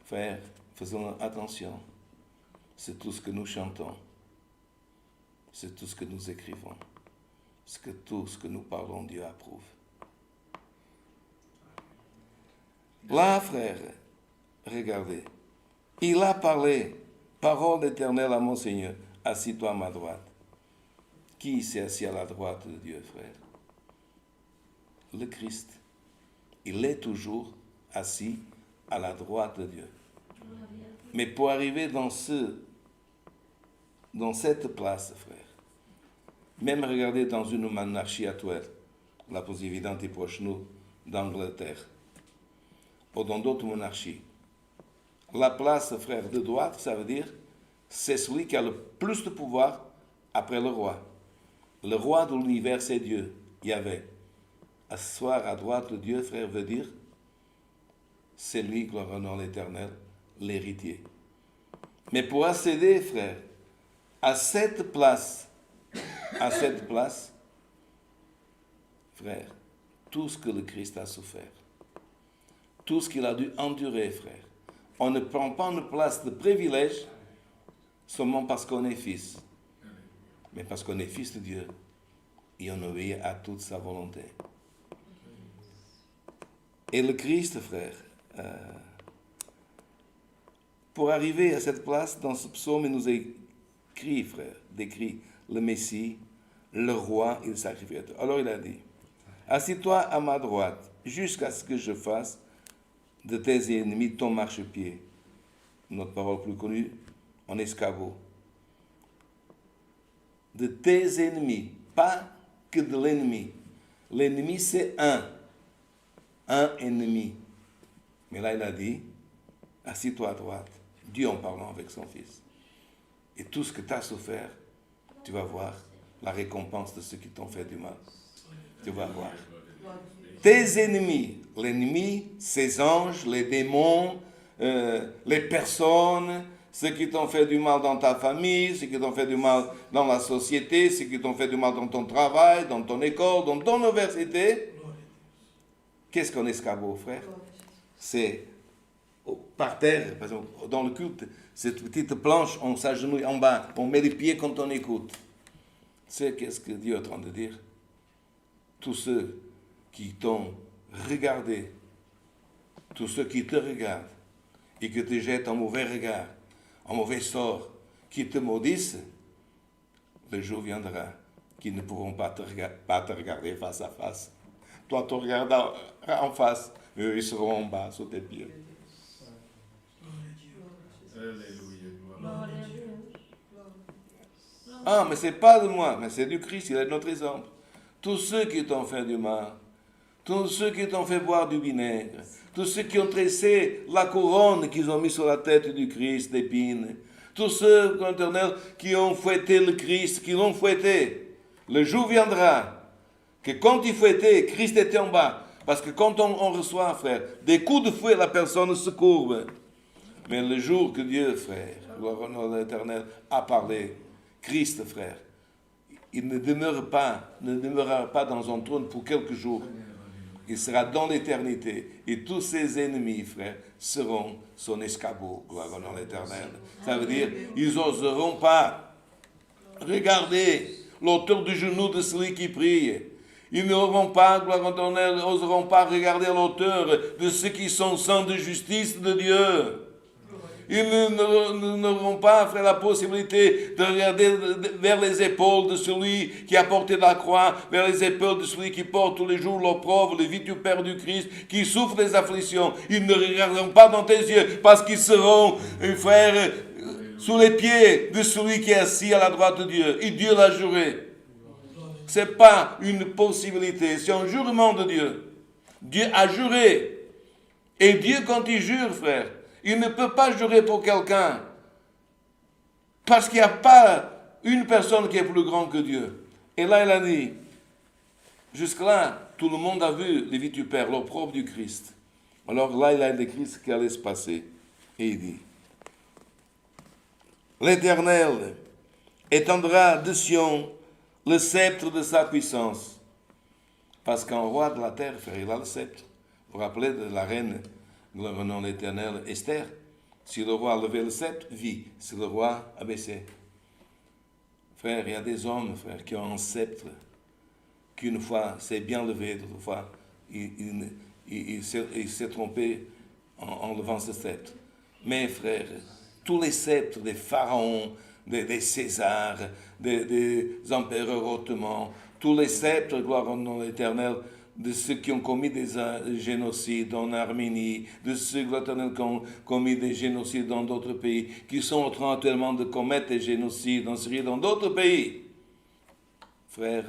Frère, faisons attention. C'est tout ce que nous chantons. C'est tout ce que nous écrivons. Tout ce que nous parlons, Dieu approuve. Là, frère, regardez. Il a parlé, parole éternelle à mon Seigneur, assis-toi à ma droite. Qui s'est assis à la droite de Dieu, frère? Le Christ. Il est toujours assis à la droite de Dieu. Mais pour arriver dans cette place, frère, même regarder dans une monarchie actuelle, la plus évidente et proche nous, d'Angleterre, ou dans d'autres monarchies, la place, frère, de droite, ça veut dire, c'est celui qui a le plus de pouvoir après le roi. Le roi de l'univers, c'est Dieu, Yahvé. Asseoir à droite de Dieu, frère, veut dire, c'est lui, gloire au nom l'éternel, l'héritier. Mais pour accéder, frère, à cette place, frère, tout ce que le Christ a souffert, tout ce qu'il a dû endurer, frère, on ne prend pas une place de privilège seulement parce qu'on est fils, mais parce qu'on est fils de Dieu et on obéit à toute sa volonté. Et le Christ, frère, pour arriver à cette place, dans ce psaume, il nous écrit, frère, décrit le Messie, le roi et le sacrificateur. Alors il a dit, assis-toi à ma droite, jusqu'à ce que je fasse de tes ennemis ton marchepied. Notre parole plus connue, en escabeau. de tes ennemis, pas que de l'ennemi. L'ennemi, c'est un ennemi. Mais là, il a dit, assis-toi à droite, Dieu en parlant avec son Fils. Et tout ce que tu as souffert, tu vas voir la récompense de ceux qui t'ont fait du mal. Tu vas voir. Tes ennemis, l'ennemi, ces anges, les démons, les personnes, ceux qui t'ont fait du mal dans ta famille, ceux qui t'ont fait du mal dans la société, ceux qui t'ont fait du mal dans ton travail, dans ton école, dans ton université. Qu'est-ce qu'un escabeau, frère? C'est par terre, par exemple, dans le culte, cette petite planche, on s'agenouille en bas, on met les pieds quand on écoute. C'est qu'est-ce que Dieu est en train de dire? Tous ceux qui t'ont regardé, tous ceux qui te regardent et qui te jettent un mauvais regard, un mauvais sort, qui te maudissent, le jour viendra qu'ils ne pourront pas te regarder face à face. Toi, tu regardes en face, eux, ils seront en bas, sous tes pieds. Alléluia. Glória a Deus. Ah, mais c'est pas de moi, mais c'est du Christ, il est notre exemple. Tous ceux qui t'ont fait du mal, tous ceux qui t'ont fait boire du vinaigre, tous ceux qui ont tressé la couronne qu'ils ont mis sur la tête du Christ d'épines, tous ceux, Éternel, qui ont fouetté le Christ, qui l'ont fouetté. Le jour viendra que quand il fouettait, Christ était en bas. Parce que quand on reçoit, frère, des coups de fouet, la personne se courbe. Mais le jour que Dieu, frère, gloire au nom de l'Éternel, a parlé, Christ, frère, il ne demeurera pas dans un trône pour quelques jours. Il sera dans l'éternité. Et tous ses ennemis, frère, seront son escabeau, gloire au nom de l'Éternel. Ça veut dire, ils n'oseront pas regarder l'auteur du genou de celui qui prie. Ils n'oseront pas, gloire au l'Éternel, n'oseront pas regarder l'auteur de ceux qui sont sans de justice de Dieu. Ils n'auront pas, frère, la possibilité de regarder vers les épaules de celui qui a porté la croix, vers les épaules de celui qui porte tous les jours l'opprobre, le vitupère du Christ, qui souffre des afflictions. Ils ne regarderont pas dans tes yeux parce qu'ils seront, frère, sous les pieds de celui qui est assis à la droite de Dieu. Et Dieu l'a juré. Ce n'est pas une possibilité, c'est un jurement de Dieu. Dieu a juré. Et Dieu, quand il jure, frère, il ne peut pas jurer pour quelqu'un. Parce qu'il n'y a pas une personne qui est plus grande que Dieu. Et là, il a dit, jusque-là, tout le monde a vu les vitupères, l'opprobre du Christ. Alors là, il a décrit ce qui allait se passer. Et il dit, l'Éternel étendra de Sion le sceptre de sa puissance. Parce qu'un roi de la terre, frère, il a le sceptre. Vous vous rappelez de la reine, gloire au nom de l'Éternel, Esther. Si le roi a levé le sceptre, vit. Si le roi a baissé. Frère, il y a des hommes, frère, qui ont un sceptre, qu'une fois c'est bien levé, d'autre fois il s'est trompé en levant ce sceptre. Mais frère, tous les sceptres des pharaons, des Césars, des empereurs ottomans, tous les sceptres, gloire au nom de l'Éternel, de ceux qui ont commis des génocides en Arménie, de ceux qui ont commis des génocides dans d'autres pays, qui sont en train actuellement de commettre des génocides en Syrie, dans d'autres pays. Frère,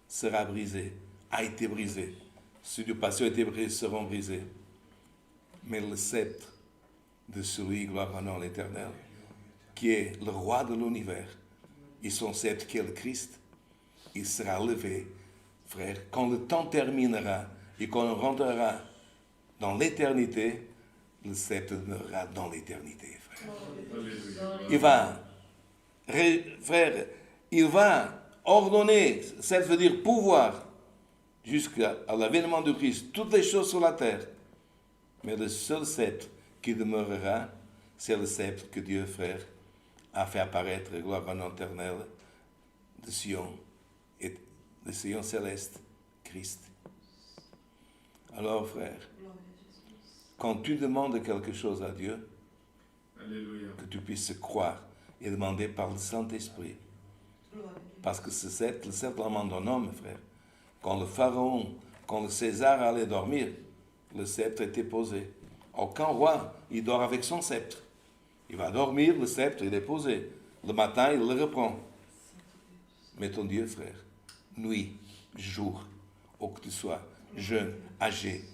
sera brisé, a été brisé. Ceux du passé ont été brisés, seront brisés. Mais le sceptre de celui, gloire au nom de l'Éternel, qui est le roi de l'univers, et son sceptre qui est le Christ, il sera levé. Frère, quand le temps terminera et qu'on rentrera dans l'éternité, le sceptre demeurera dans l'éternité, frère. Il va, frère, il va ordonner, ça veut dire pouvoir, jusqu'à l'avènement de Christ, toutes les choses sur la terre. Mais le seul sceptre qui demeurera, c'est le sceptre que Dieu, frère, a fait apparaître, gloire au nom éternel, de Sion. Le Seigneur céleste, Christ. Alors, frère, quand tu demandes quelque chose à Dieu, Alléluia. que tu puisses croire et demander par le Saint-Esprit. Parce que ce sceptre, le sceptre d'un homme, frère, quand le pharaon, quand le César allait dormir, le sceptre était posé. Aucun roi, il dort avec son sceptre. Il va dormir, le sceptre, il est posé. Le matin, il le reprend. Mais ton Dieu, frère, nuit, jour, où que tu sois, jeune, âgé,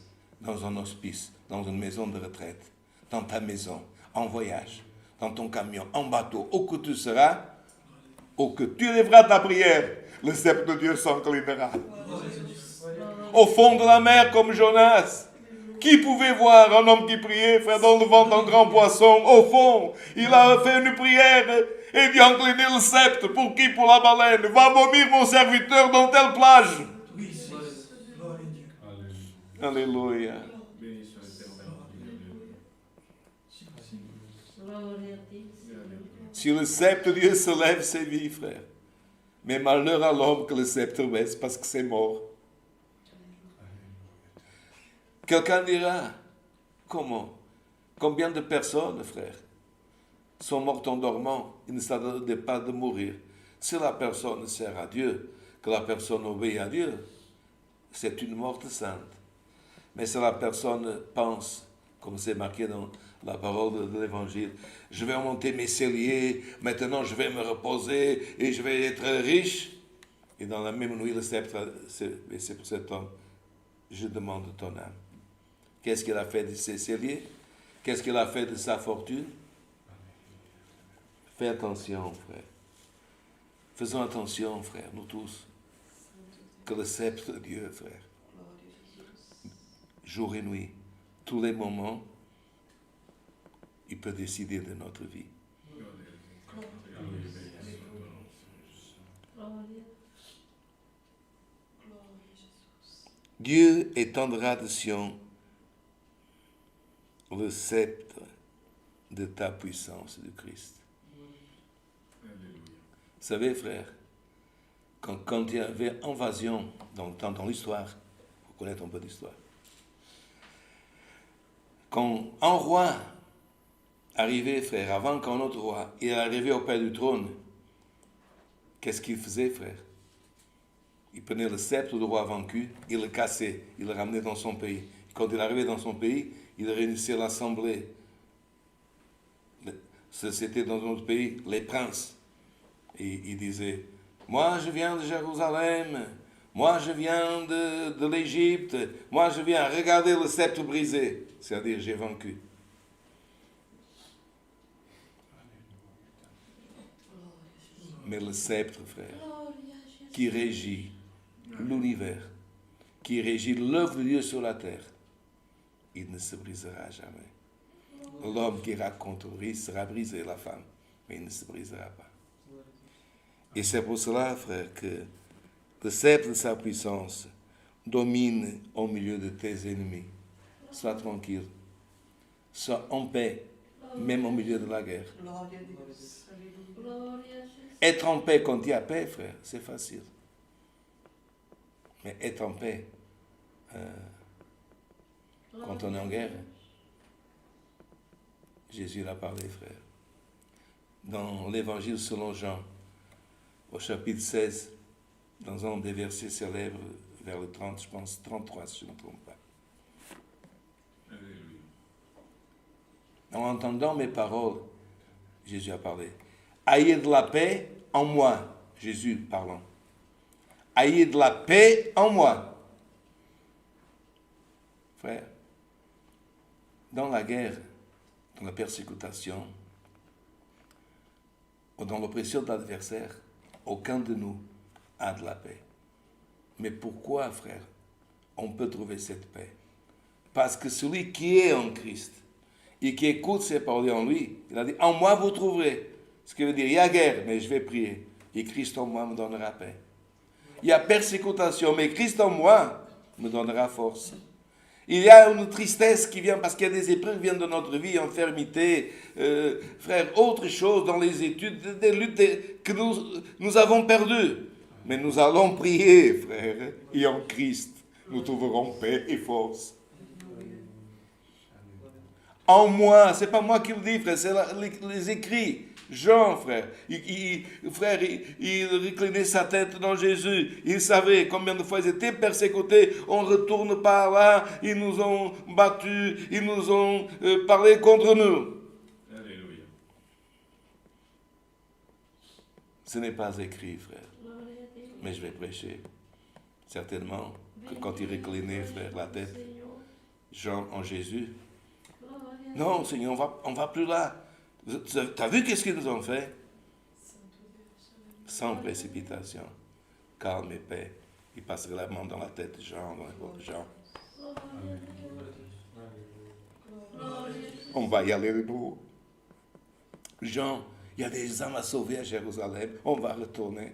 dans un hospice, dans une maison de retraite, dans ta maison, en voyage, dans ton camion, en bateau, où que tu seras, où que tu élèveras ta prière, le sceptre de Dieu s'inclinera. Au fond de la mer, comme Jonas, qui pouvait voir un homme qui priait, frère, dans le ventre d'un grand poisson? Au fond, il a fait une prière et il a incliné le sceptre. Pour qui? Pour la baleine. Va vomir mon serviteur dans telle plage. Alléluia. Béni soit l'éternel. Gloria a ti, Señor. Si le sceptre de Dieu se lève, c'est vie, frère. Mais malheur à l'homme que le sceptre baisse parce que c'est mort. Quelqu'un dira, comment? Combien de personnes, frère, sont mortes en dormant? Ils ne s'attendaient pas de mourir. Si la personne sert à Dieu, que la personne obéit à Dieu, c'est une morte sainte. Mais si la personne pense, comme c'est marqué dans la parole de l'Évangile, je vais monter mes celliers, maintenant je vais me reposer et je vais être riche. Et dans la même nuit, le sceptre, c'est pour cet homme, je demande ton âme. Qu'est-ce qu'il a fait de ses celliers? Qu'est-ce qu'il a fait de sa fortune? Fais attention, frère. Faisons attention, frère, nous tous, que le sceptre de Dieu, frère, jour et nuit, tous les moments, il peut décider de notre vie. Dieu étendra de Sion le sceptre de ta puissance de Christ. Vous savez, frère, quand il y avait invasion dans l'histoire, il faut connaître un peu l'histoire, quand un roi arrivait, frère, avant qu'un autre roi, il arrivait auprès du trône, qu'est-ce qu'il faisait, frère? Il prenait le sceptre du roi vaincu, il le cassait, il le ramenait dans son pays. Quand il arrivait dans son pays, il réunissait l'assemblée. C'était dans notre pays, les princes. Et il disait, moi je viens de Jérusalem, moi je viens de l'Égypte, moi je viens regarder le sceptre brisé, c'est-à-dire j'ai vaincu. Mais le sceptre, frère, qui régit l'univers, qui régit l'œuvre de Dieu sur la terre, il ne se brisera jamais. L'homme qui raconte sera brisé, la femme, mais il ne se brisera pas. Et c'est pour cela, frère, que le sceptre de sa puissance domine au milieu de tes ennemis. Sois tranquille. Sois en paix, même au milieu de la guerre. Gloria a Jésus. Être en paix quand il y a paix, frère, c'est facile. Mais être en paix quand on est en guerre, Jésus l'a parlé, frère. Dans l'Évangile selon Jean, au chapitre 16, dans un des versets célèbres, vers le 30, je pense, 33, si je ne me trompe pas. En entendant mes paroles, Jésus a parlé. Ayez de la paix en moi, Jésus parlant. Ayez de la paix en moi. Frère, dans la guerre, dans la persécution, ou dans l'oppression de l'adversaire, aucun de nous a de la paix. Mais pourquoi, frère, on peut trouver cette paix? Parce que celui qui est en Christ et qui écoute ses paroles en lui, il a dit, en moi vous trouverez. Ce qui veut dire, il y a guerre, mais je vais prier. Et Christ en moi me donnera paix. Il y a persécution, mais Christ en moi me donnera force. Il y a une tristesse qui vient parce qu'il y a des épreuves qui viennent de notre vie, infirmité, frère, autre chose dans les études, des luttes que nous avons perdues. Mais nous allons prier, frère, et en Christ, nous trouverons paix et force. En moi, c'est pas moi qui le dis, frère, c'est les écrits. Jean, frère, il reclinait sa tête dans Jésus. Il savait combien de fois ils étaient persécutés. On retourne par là. Ils nous ont battus. Ils nous ont parlé contre nous. Alléluia. Ce n'est pas écrit, frère. Gloria mais je vais prêcher. Certainement que quand il reclinait, frère, la tête, Jean en Jésus, non, Seigneur, on va plus là. T'as vu qu'est-ce qu'ils nous ont fait? Sans précipitation, calme et paix. Il passerait la main dans la tête de Jean, dans l'époque de Jean. On va y aller debout. Jean, il y a des âmes à sauver à Jérusalem. On va retourner.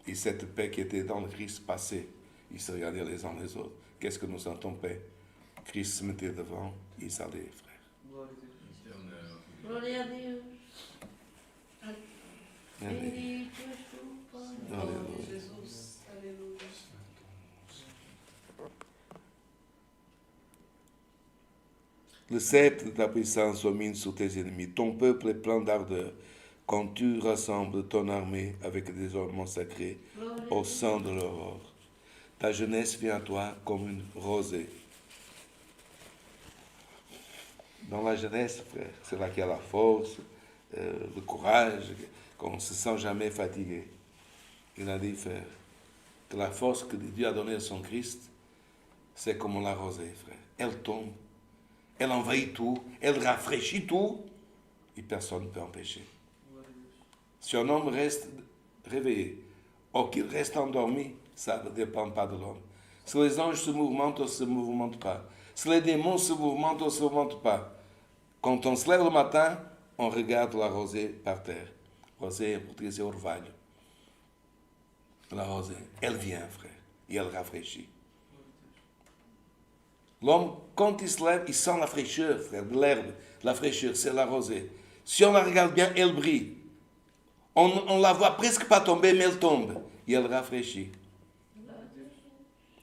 Et cette paix qui était dans le Christ passait. Ils se regardaient les uns les autres. Qu'est-ce que nous sentons paix? Christ se mettait devant. Ils allaient, frère. Gloria a Deus. Allez. Bendito és tu, Pai. Alléluia. Jesus. Aleluia. Le sceptre de ta puissance domine sur tes ennemis. Ton peuple est plein d'ardeur. Quand tu rassembles ton armée avec des ornements sacrés au sein de l'aurore. Ta jeunesse vient à toi comme une rosée. Dans la jeunesse, frère, c'est là qu'il y a la force, le courage, qu'on ne se sent jamais fatigué. Il a dit, frère, que la force que Dieu a donnée à son Christ, c'est comme la rosée, frère. Elle tombe, elle envahit tout, elle rafraîchit tout, et personne ne peut empêcher. Si un homme reste réveillé, ou qu'il reste endormi, ça ne dépend pas de l'homme. Si les anges se mouvementent ou ne se mouvementent pas, si les démons se mouvementent ou ne se mouvementent pas, quand on se lève le matin, on regarde la rosée par terre. Rosée, en portugais, c'est orvalho. La rosée, elle vient, frère, et elle rafraîchit. L'homme, quand il se lève, il sent la fraîcheur, frère, de l'herbe. La fraîcheur, c'est la rosée. Si on la regarde bien, elle brille. On la voit presque pas tomber, mais elle tombe. Et elle rafraîchit.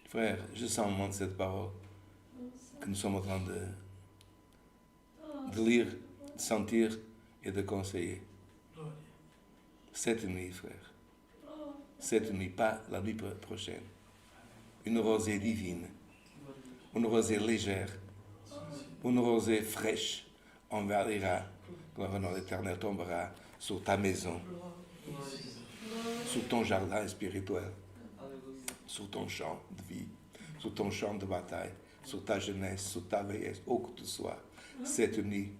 Frère, je sens au moment de cette parole que nous sommes en train de lire, de sentir et de conseiller. Cette nuit, frère. Cette nuit, pas la nuit prochaine. Une rosée divine. Une rosée légère. Une rosée fraîche. On verra quand le nom éternel tombera sur ta maison. Sur ton jardin spirituel. Sur ton champ de vie. Sur ton champ de bataille. Sur ta jeunesse, sur ta vieillesse, où que tu sois. Cette nuit,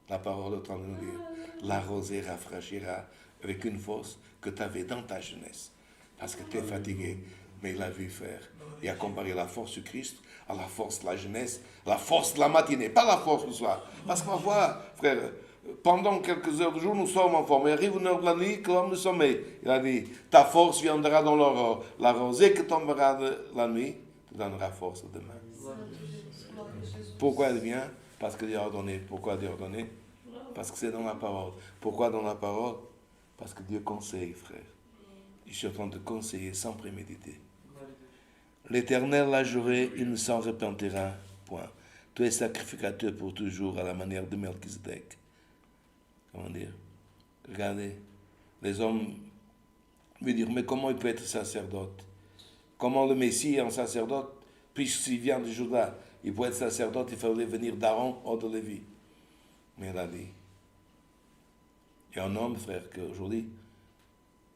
la parole est en train de nous dire, la rosée rafraîchira avec une force que tu avais dans ta jeunesse. Parce que tu es fatigué, mais il a vu faire. Il a comparé la force du Christ à la force de la jeunesse, la force de la matinée, pas la force du soir. Parce qu'on va voir, frère, pendant quelques heures du jour, nous sommes en forme. Il arrive une heure de la nuit que l'homme de sommeil. Il a dit, ta force viendra dans l'aurore. La rosée que tombera de la nuit te donnera force demain. Pourquoi elle vient? Parce que Dieu a ordonné. Pourquoi Dieu a ordonné? Parce que c'est dans la parole. Pourquoi dans la parole? Parce que Dieu conseille, frère. Je suis en train de conseiller sans préméditer. L'Éternel l'a juré, il ne s'en repentira point. Tu es sacrificateur pour toujours à la manière de Melchizedek. Comment dire? Regardez, les hommes veulent dire, mais comment il peut être sacerdote? Comment le Messie est un sacerdote? Puisqu'il vient de Juda, il peut être sacerdote, il fallait venir d'Aaron ou de Lévi. Mais il a dit, il y a un homme, frère, qu'aujourd'hui,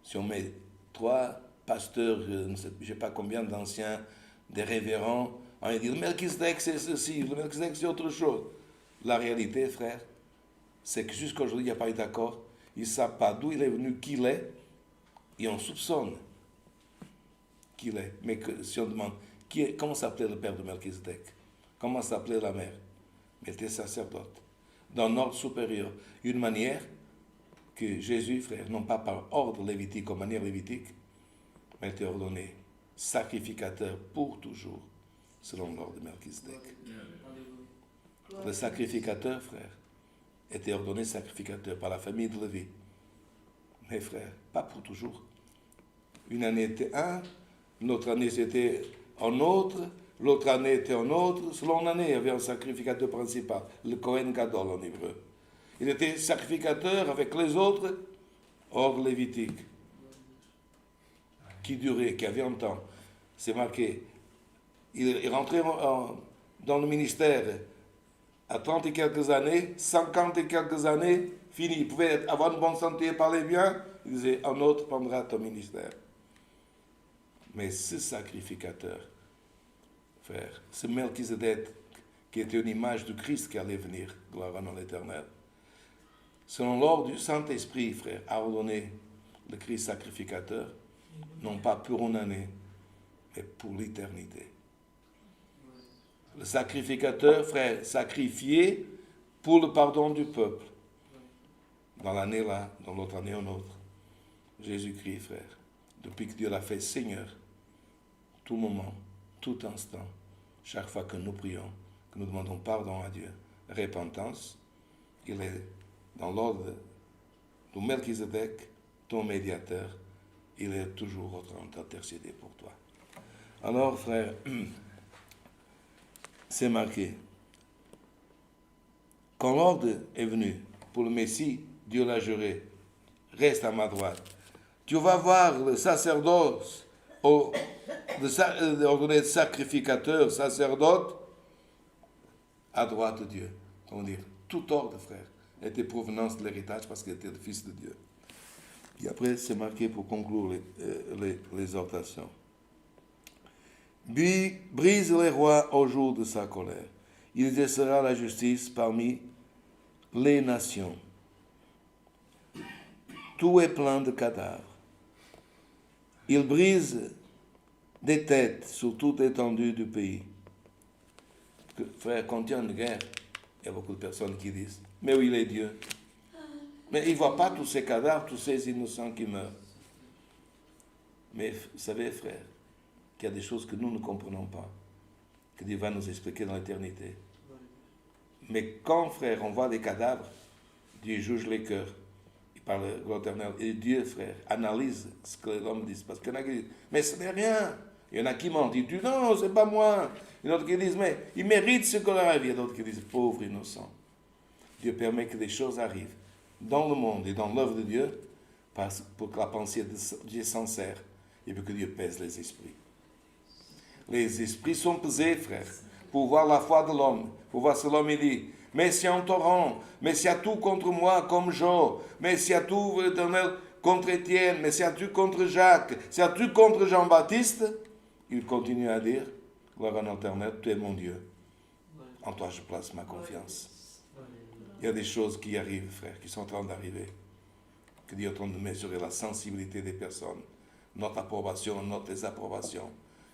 si on met 3 pasteurs, je ne sais pas combien d'anciens, des révérends, on va dire, le Melchizedek c'est ceci, le Melchizedek c'est autre chose. La réalité, frère, c'est que jusqu'à aujourd'hui, il n'y a pas eu d'accord. Ils ne savent pas d'où il est venu, qui il est, et on soupçonne qui il est. Mais que, si on demande, comment s'appelait le père de Melchizedek? Comment s'appelait la mère? Mais elle était sacerdote, d'un ordre supérieur. Une manière que Jésus, frère, non pas par ordre lévitique, en manière lévitique, mais était ordonné sacrificateur pour toujours, selon l'ordre de Melchizedek. Le sacrificateur, frère, était ordonné sacrificateur par la famille de Lévi. Mais frère, pas pour toujours. Une année était un, l'autre année c'était un autre, l'autre année était un autre. Selon l'année, il y avait un sacrificateur principal, le Kohen Gadol en hébreu. Il était sacrificateur avec les autres, ordre lévitique, qui durait, qui avait un temps. C'est marqué. Il rentrait dans le ministère à 30 et quelques années, 50 et quelques années, fini. Il pouvait avoir une bonne santé et parler bien. Il disait, un autre prendra ton ministère. Mais ce sacrificateur, frère, ce Melchizedek, qui était une image du Christ qui allait venir, gloire à l'Éternel, selon l'ordre du Saint-Esprit, frère, a ordonné le Christ sacrificateur, non pas pour une année, mais pour l'éternité. Le sacrificateur, frère, sacrifié pour le pardon du peuple. Dans l'année là, dans l'autre année ou l'autre. Jésus-Christ, frère, depuis que Dieu l'a fait Seigneur, tout moment, tout instant, chaque fois que nous prions, que nous demandons pardon à Dieu, repentance, il est dans l'ordre de Melchizedek, ton médiateur, il est toujours en train d'intercéder pour toi. Alors, frère, c'est marqué. Quand l'ordre est venu pour le Messie, Dieu l'a juré, reste à ma droite. Tu vas voir le sacerdoce, ordonné sacrificateur, sacerdote, à droite de Dieu. On dit, tout ordre, frère, était provenance de l'héritage parce qu'il était le Fils de Dieu. Et après, c'est marqué pour conclure l'exhortation. Brise les rois au jour de sa colère. Il exercera la justice parmi les nations. Tout est plein de cadavres. Il brise des têtes sur toute l'étendue du pays. Frère, quand il y a une guerre, il y a beaucoup de personnes qui disent, mais où il est Dieu? Mais il ne voit pas tous ces cadavres, tous ces innocents qui meurent. Mais vous savez, frère, qu'il y a des choses que nous ne comprenons pas, que Dieu va nous expliquer dans l'éternité. Mais quand, frère, on voit des cadavres, Dieu juge les cœurs. Il parle de l'Éternel. Et Dieu, frère, analyse ce que l'homme dit. Parce qu'il y en a qui disent, mais ce n'est rien. Il y en a qui mentent. Ils disent, non, c'est pas moi. Il y en a d'autres qui disent, mais il mérite ce qu'on arrive. Il y a d'autres qui disent, pauvre innocent. Dieu permet que des choses arrivent dans le monde et dans l'œuvre de Dieu pour que la pensée de Dieu est sincère et pour que Dieu pèse les esprits. Les esprits sont pesés, frère, pour voir la foi de l'homme, pour voir ce que l'homme dit. Mais s'il y a un torrent, mais s'il y a tout contre moi comme Job, mais s'il y a tout l'Éternel contre Étienne, mais s'il y a tout contre Jacques, s'il y a tout contre Jean-Baptiste, il continue à dire, gloire à l'Éternel, tu es mon Dieu. En toi je place ma confiance. Il y a des choses qui arrivent, frère, qui sont en train d'arriver. Que Dieu est en train de mesurer la sensibilité des personnes, notre approbation, notre désapprobation.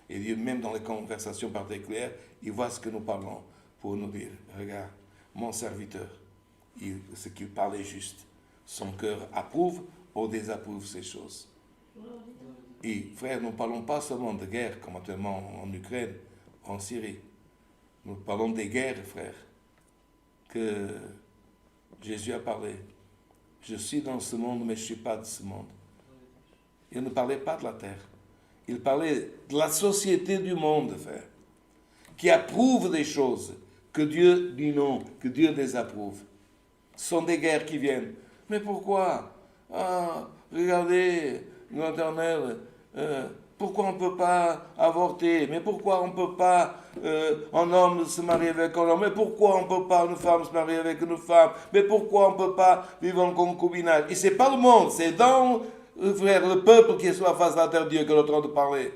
Et Dieu, même dans les conversations particulières, il voit ce que nous parlons pour nous dire, regarde, mon serviteur, ce qu'il parle est juste. Son cœur approuve ou désapprouve ces choses. Et frère, nous ne parlons pas seulement de guerre, comme actuellement en Ukraine, en Syrie. Nous parlons des guerres, frère, que Jésus a parlé. Je suis dans ce monde, mais je ne suis pas de ce monde. Il ne parlait pas de la terre. Il parlait de la société du monde, frère, qui approuve des choses que Dieu dit non, que Dieu désapprouve. Ce sont des guerres qui viennent. Mais pourquoi? Ah, regardez, l'Éternel, pourquoi on ne peut pas avorter? Mais pourquoi on ne peut pas un homme se marier avec un homme? Mais pourquoi on ne peut pas une femme se marier avec une femme? Mais pourquoi on ne peut pas vivre en concubinage? Et ce n'est pas le monde, c'est dans, frère, le peuple qui est sur la face de la terre, Dieu, que est en train de parler.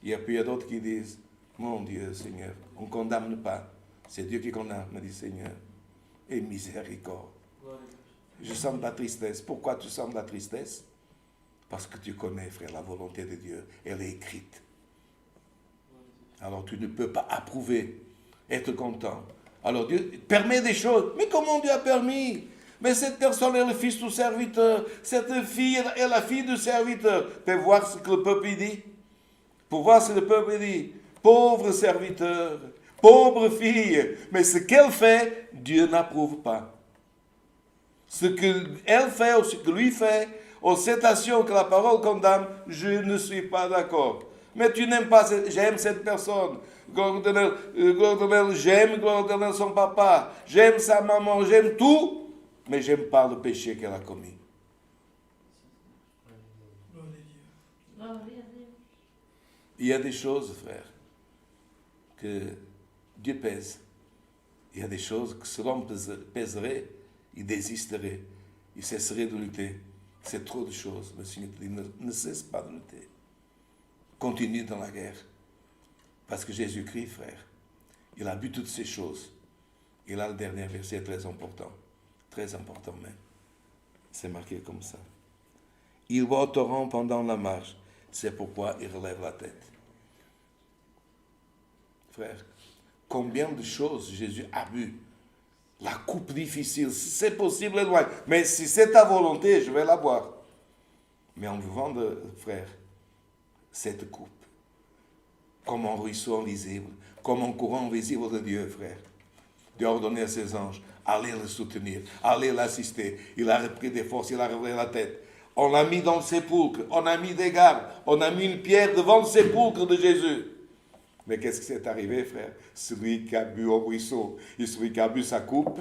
Et puis il y a d'autres qui disent, mon Dieu, Seigneur, on ne condamne pas. C'est Dieu qui condamne, me dit Seigneur. Et miséricorde. Je sens de la tristesse. Pourquoi tu sens de la tristesse? Parce que tu connais, frère, la volonté de Dieu. Elle est écrite. Alors tu ne peux pas approuver, être content. Alors Dieu permet des choses. Mais comment Dieu a permis? Mais cette personne est le fils du serviteur. Cette fille est la fille du serviteur. Pour voir ce que le peuple dit. Pour voir ce que le peuple dit. Pauvre serviteur. Pauvre fille. Mais ce qu'elle fait, Dieu n'approuve pas. Ce qu'elle fait ou ce que lui fait, aux citations que la parole condamne, je ne suis pas d'accord. Mais tu n'aimes pas, j'aime cette personne. Gloire d'éternel, j'aime gloire d'éternel son papa. J'aime sa maman, j'aime tout. Mais j'aime pas le péché qu'elle a commis. Il y a des choses, frère, que Dieu pèse. Il y a des choses que si l'homme pèserait, il désisterait. Il cesserait de lutter. C'est trop de choses. Le Seigneur te dit, ne cesse pas de lutter. continue dans la guerre. Parce que Jésus-Christ, frère, il a vu toutes ces choses. Et là, le dernier verset est très important même. C'est marqué comme ça. Il voit au torrent pendant la marche. C'est pourquoi il relève la tête. Frère, combien de choses Jésus a vu. La coupe difficile, si c'est possible, loin. Mais si c'est ta volonté, je vais la boire. Mais en vivant, frère, cette coupe, comme un ruisseau invisible, comme un courant visible de Dieu, frère. Dieu a ordonné à ses anges, allez le soutenir, allez l'assister. Il a repris des forces, il a relevé la tête. On l'a mis dans le sépulcre, on a mis des gardes, on a mis une pierre devant le sépulcre de Jésus. Mais qu'est-ce qui s'est arrivé, frère? Celui qui a bu au ruisseau et celui qui a bu sa coupe,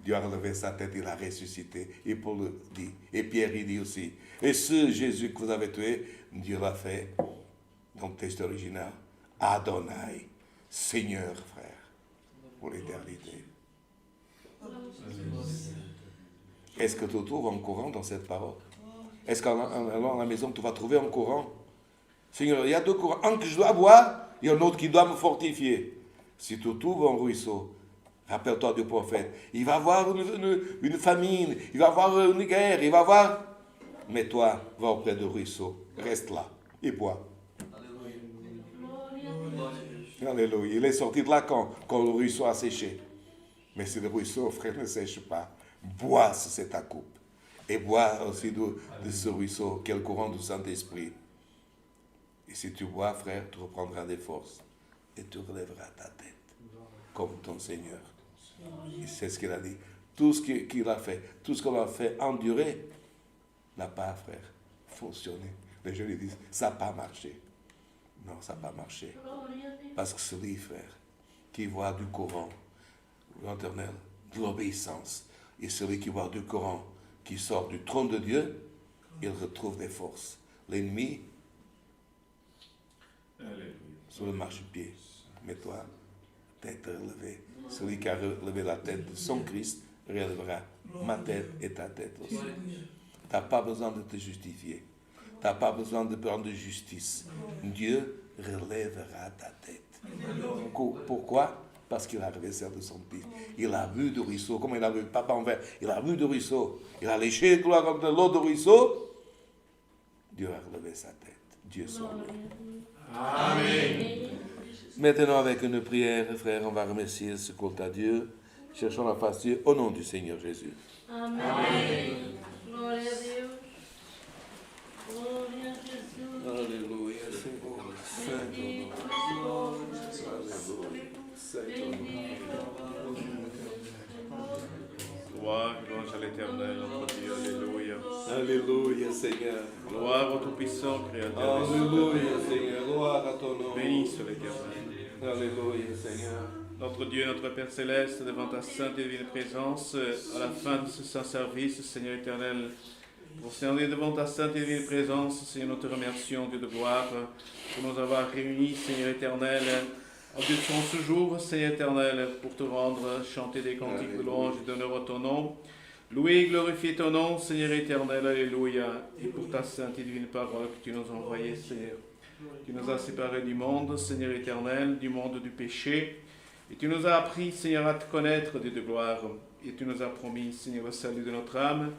Dieu a relevé sa tête, il a ressuscité. Et Paul le dit, et Pierre il dit aussi, et ce Jésus que vous avez tué, Dieu l'a fait, dans le texte original, Adonai, Seigneur, frère, pour l'éternité. Est-ce que tu trouves un courant dans cette parole? Est-ce qu'en allant à la maison, tu vas trouver un courant? Seigneur, il y a deux courants. Un que je dois boire, et un autre qui doit me fortifier. Si tu trouves un ruisseau, rappelle-toi du prophète, il va y avoir une famine, il va y avoir une guerre, il va y avoir... Mais toi, va auprès du ruisseau, reste là et bois. Alléluia. Il est sorti de là quand le ruisseau a séché. Mais si le ruisseau, frère, ne sèche pas, bois, c'est ta coupe. Et bois aussi de ce ruisseau, quel courant du Saint-Esprit. Et si tu bois, frère, tu reprendras des forces et tu relèveras ta tête comme ton Seigneur. Et c'est ce qu'il a dit. Tout ce qu'il a fait, tout ce qu'on a fait endurer, n'a pas, frère, fonctionné. Les gens lui disent, ça n'a pas marché. Non, ça n'a pas marché. Parce que celui, frère, qui voit du courant, l'éternel, de l'obéissance, et celui qui voit du courant, qui sort du trône de Dieu, il retrouve des forces. L'ennemi, sur le marchepied, mais toi, tête relevée. Celui qui a relevé la tête de son Christ relèvera ma tête et ta tête aussi. Tu n'as pas besoin de te justifier. Tu n'as pas besoin de prendre de justice. Dieu relèvera ta tête. Pourquoi? Parce qu'il a relevé celle de son fils. Il a vu du ruisseau, comme il a vu le papa en verre. Il a vu du ruisseau. Il a léché l'eau du ruisseau. Dieu a relevé sa tête. Dieu soit loué. Amen. Maintenant, avec une prière, frère, on va remercier ce culte à Dieu. Cherchons la face de Dieu au nom du Seigneur Jésus. Amen. Gloria a Dios. Gloria a Jesús. Alléluia, Seigneur. Gloire, louange à l'Éternel, notre Dieu, alléluia. Alléluia, Seigneur. Gloire au Tout-Puissant, Créateur des cieux. Alléluia, Seigneur. Gloire à ton nom. Béni soit l'Éternel. Alléluia, Seigneur. Notre Dieu, notre Père Céleste, devant ta sainte et divine présence, à la fin de ce saint service, Seigneur éternel, pour servir devant ta sainte et divine présence, Seigneur, nous te remercions, Dieu de gloire, pour nous avoir réunis, Seigneur éternel, en Dieu de ce jour, Seigneur éternel, pour te rendre, chanter des cantiques de louange et d'honneur à ton nom. Louer et glorifier ton nom, Seigneur éternel, alléluia, et pour ta sainte et divine parole que tu nous as envoyée, Seigneur. Tu nous as séparés du monde, Seigneur éternel, du monde du péché. Et tu nous as appris, Seigneur, à te connaître, Dieu de gloire. Et tu nous as promis, Seigneur, le salut de notre âme.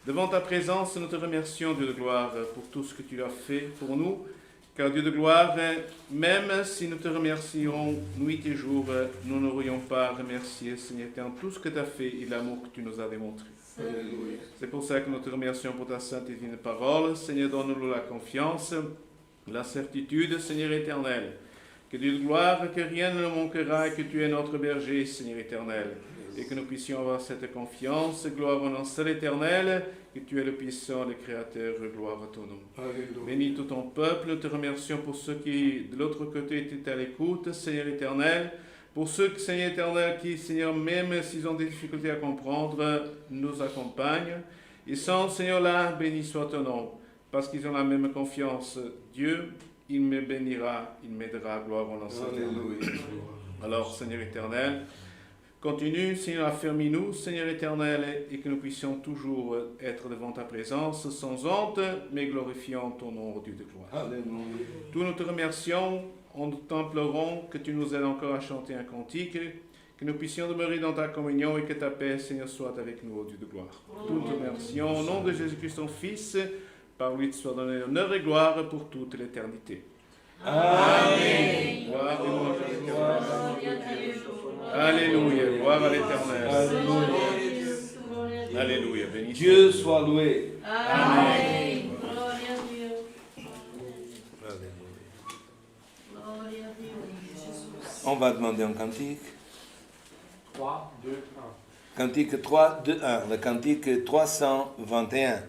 Devant ta présence, nous te remercions, Dieu de gloire, pour tout ce que tu as fait pour nous. Car, Dieu de gloire, même si nous te remercions nuit et jour, nous n'aurions pas remercié, Seigneur, tout ce que tu as fait et l'amour que tu nous as démontré. Alléluia. C'est pour ça que nous te remercions pour ta sainte et divine parole. Seigneur, donne-nous la confiance, la certitude, Seigneur éternel, que Dieu de gloire, que rien ne nous manquera, et que tu es notre berger, Seigneur éternel, et que nous puissions avoir cette confiance, gloire au nom seul éternel, que tu es le puissant, le créateur, gloire à ton nom. Alléluia. Bénis tout ton peuple, nous te remercions pour ceux qui, de l'autre côté, étaient à l'écoute, Seigneur éternel, pour ceux, Seigneur éternel, qui, Seigneur, même s'ils ont des difficultés à comprendre, nous accompagnent. Et sans, Seigneur, là, béni soit ton nom, parce qu'ils ont la même confiance. Dieu, il me bénira, il m'aidera, gloire au nom de Dieu. Alléluia. Alors, Seigneur éternel, Continue, Seigneur, affermis-nous, Seigneur éternel, et que nous puissions toujours être devant ta présence, sans honte, mais glorifiant ton nom, ô Dieu de gloire. Alléluia. Tous nous te remercions, nous t'implorons que tu nous aides encore à chanter un cantique, que nous puissions demeurer dans ta communion et que ta paix, Seigneur, soit avec nous, ô Dieu de gloire. Nous te remercions, au nom de Jésus-Christ, ton Fils, par lui te soit donné honneur et gloire pour toute l'éternité. Amen. Gloire et louange à l'Éternel. Alléluia, gloire à l'Éternel. Alléluia, béni soit Dieu soit loué. Amen. Gloria a Dieu. Alléluia. Gloria a Dieu. On va demander un cantique. 3, 2, 1. Cantique 3, 2, 1. Le cantique 321.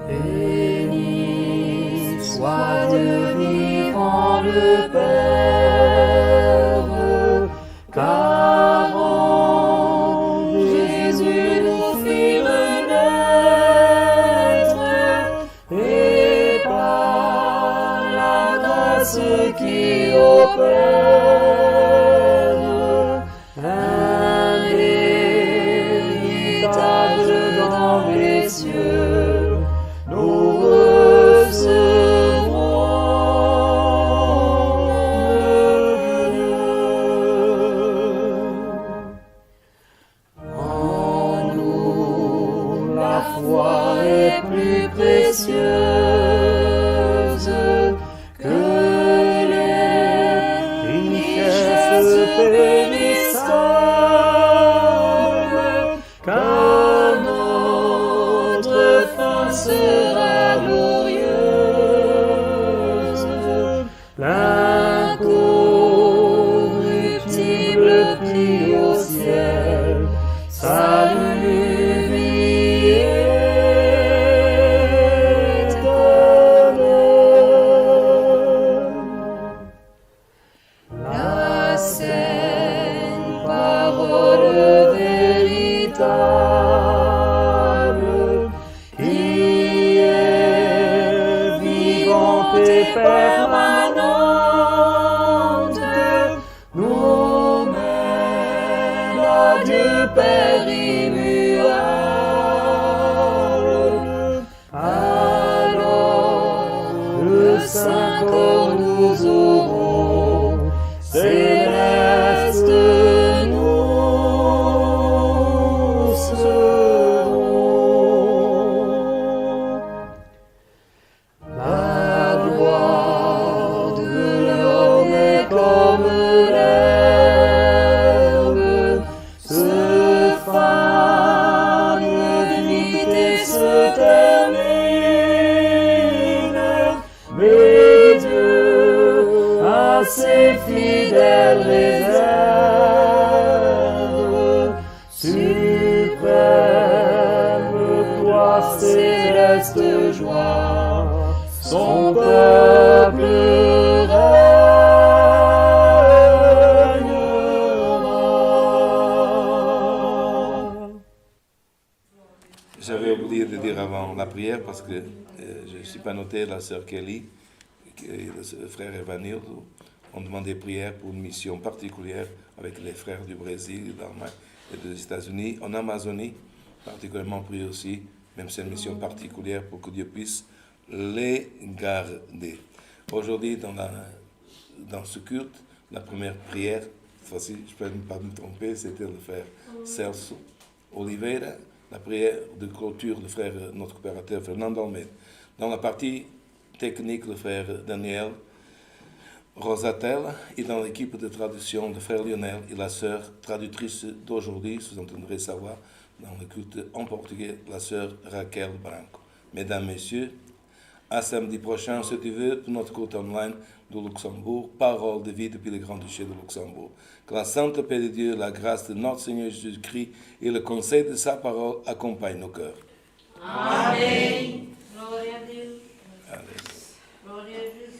Béni soit de vivant le Père, car en Jésus nous fit renaître, et par la grâce qui opère, un héritage dans les cieux, nous recevrons. En nous, la foi est plus précieuse que les richesses périssables, car notre fin sera glorieuse. L'incorruptible prix au ciel, salut, vie éternelle. La sainte parole véritable, qui est vivante et permanente, nous mène à Dieu Père immuable. Alors le Saint corps nous aurons, céleste nous serons. La gloire de l'homme est comme l'herbe, se fane vite et se termine, mais Dieu a ses fidèles réserves. Suprême gloire, céleste joie, son peuple régnera. J'avais oublié de dire avant la prière parce que je ne suis pas noté la sœur Kelly et le frère Evanildo ont demandé prière pour une mission particulière avec les frères du Brésil, d'Allemagne et des États-Unis, en Amazonie, particulièrement prier aussi, même c'est une mission particulière pour que Dieu puisse les garder. Aujourd'hui, dans ce culte, la première prière, cette fois-ci, je ne peux pas me tromper, c'était le frère Celso Oliveira, la prière de clôture du frère, notre coopérateur Fernando Almeida. Dans la partie technique, le frère Daniel Rosatel, et dans l'équipe de traduction, le frère Lionel et la sœur traductrice d'aujourd'hui, vous entendrez savoir, dans le culte en portugais, la sœur Raquel Branco. Mesdames, Messieurs, à samedi prochain, si tu veux, pour notre culte online du Luxembourg, parole de vie depuis le Grand-Duché de Luxembourg. Que la sainte paix de Dieu, la grâce de notre Seigneur Jésus-Christ et le conseil de sa parole accompagnent nos cœurs. Amém. Glória a Deus. Aleluia. Glória a Jesus.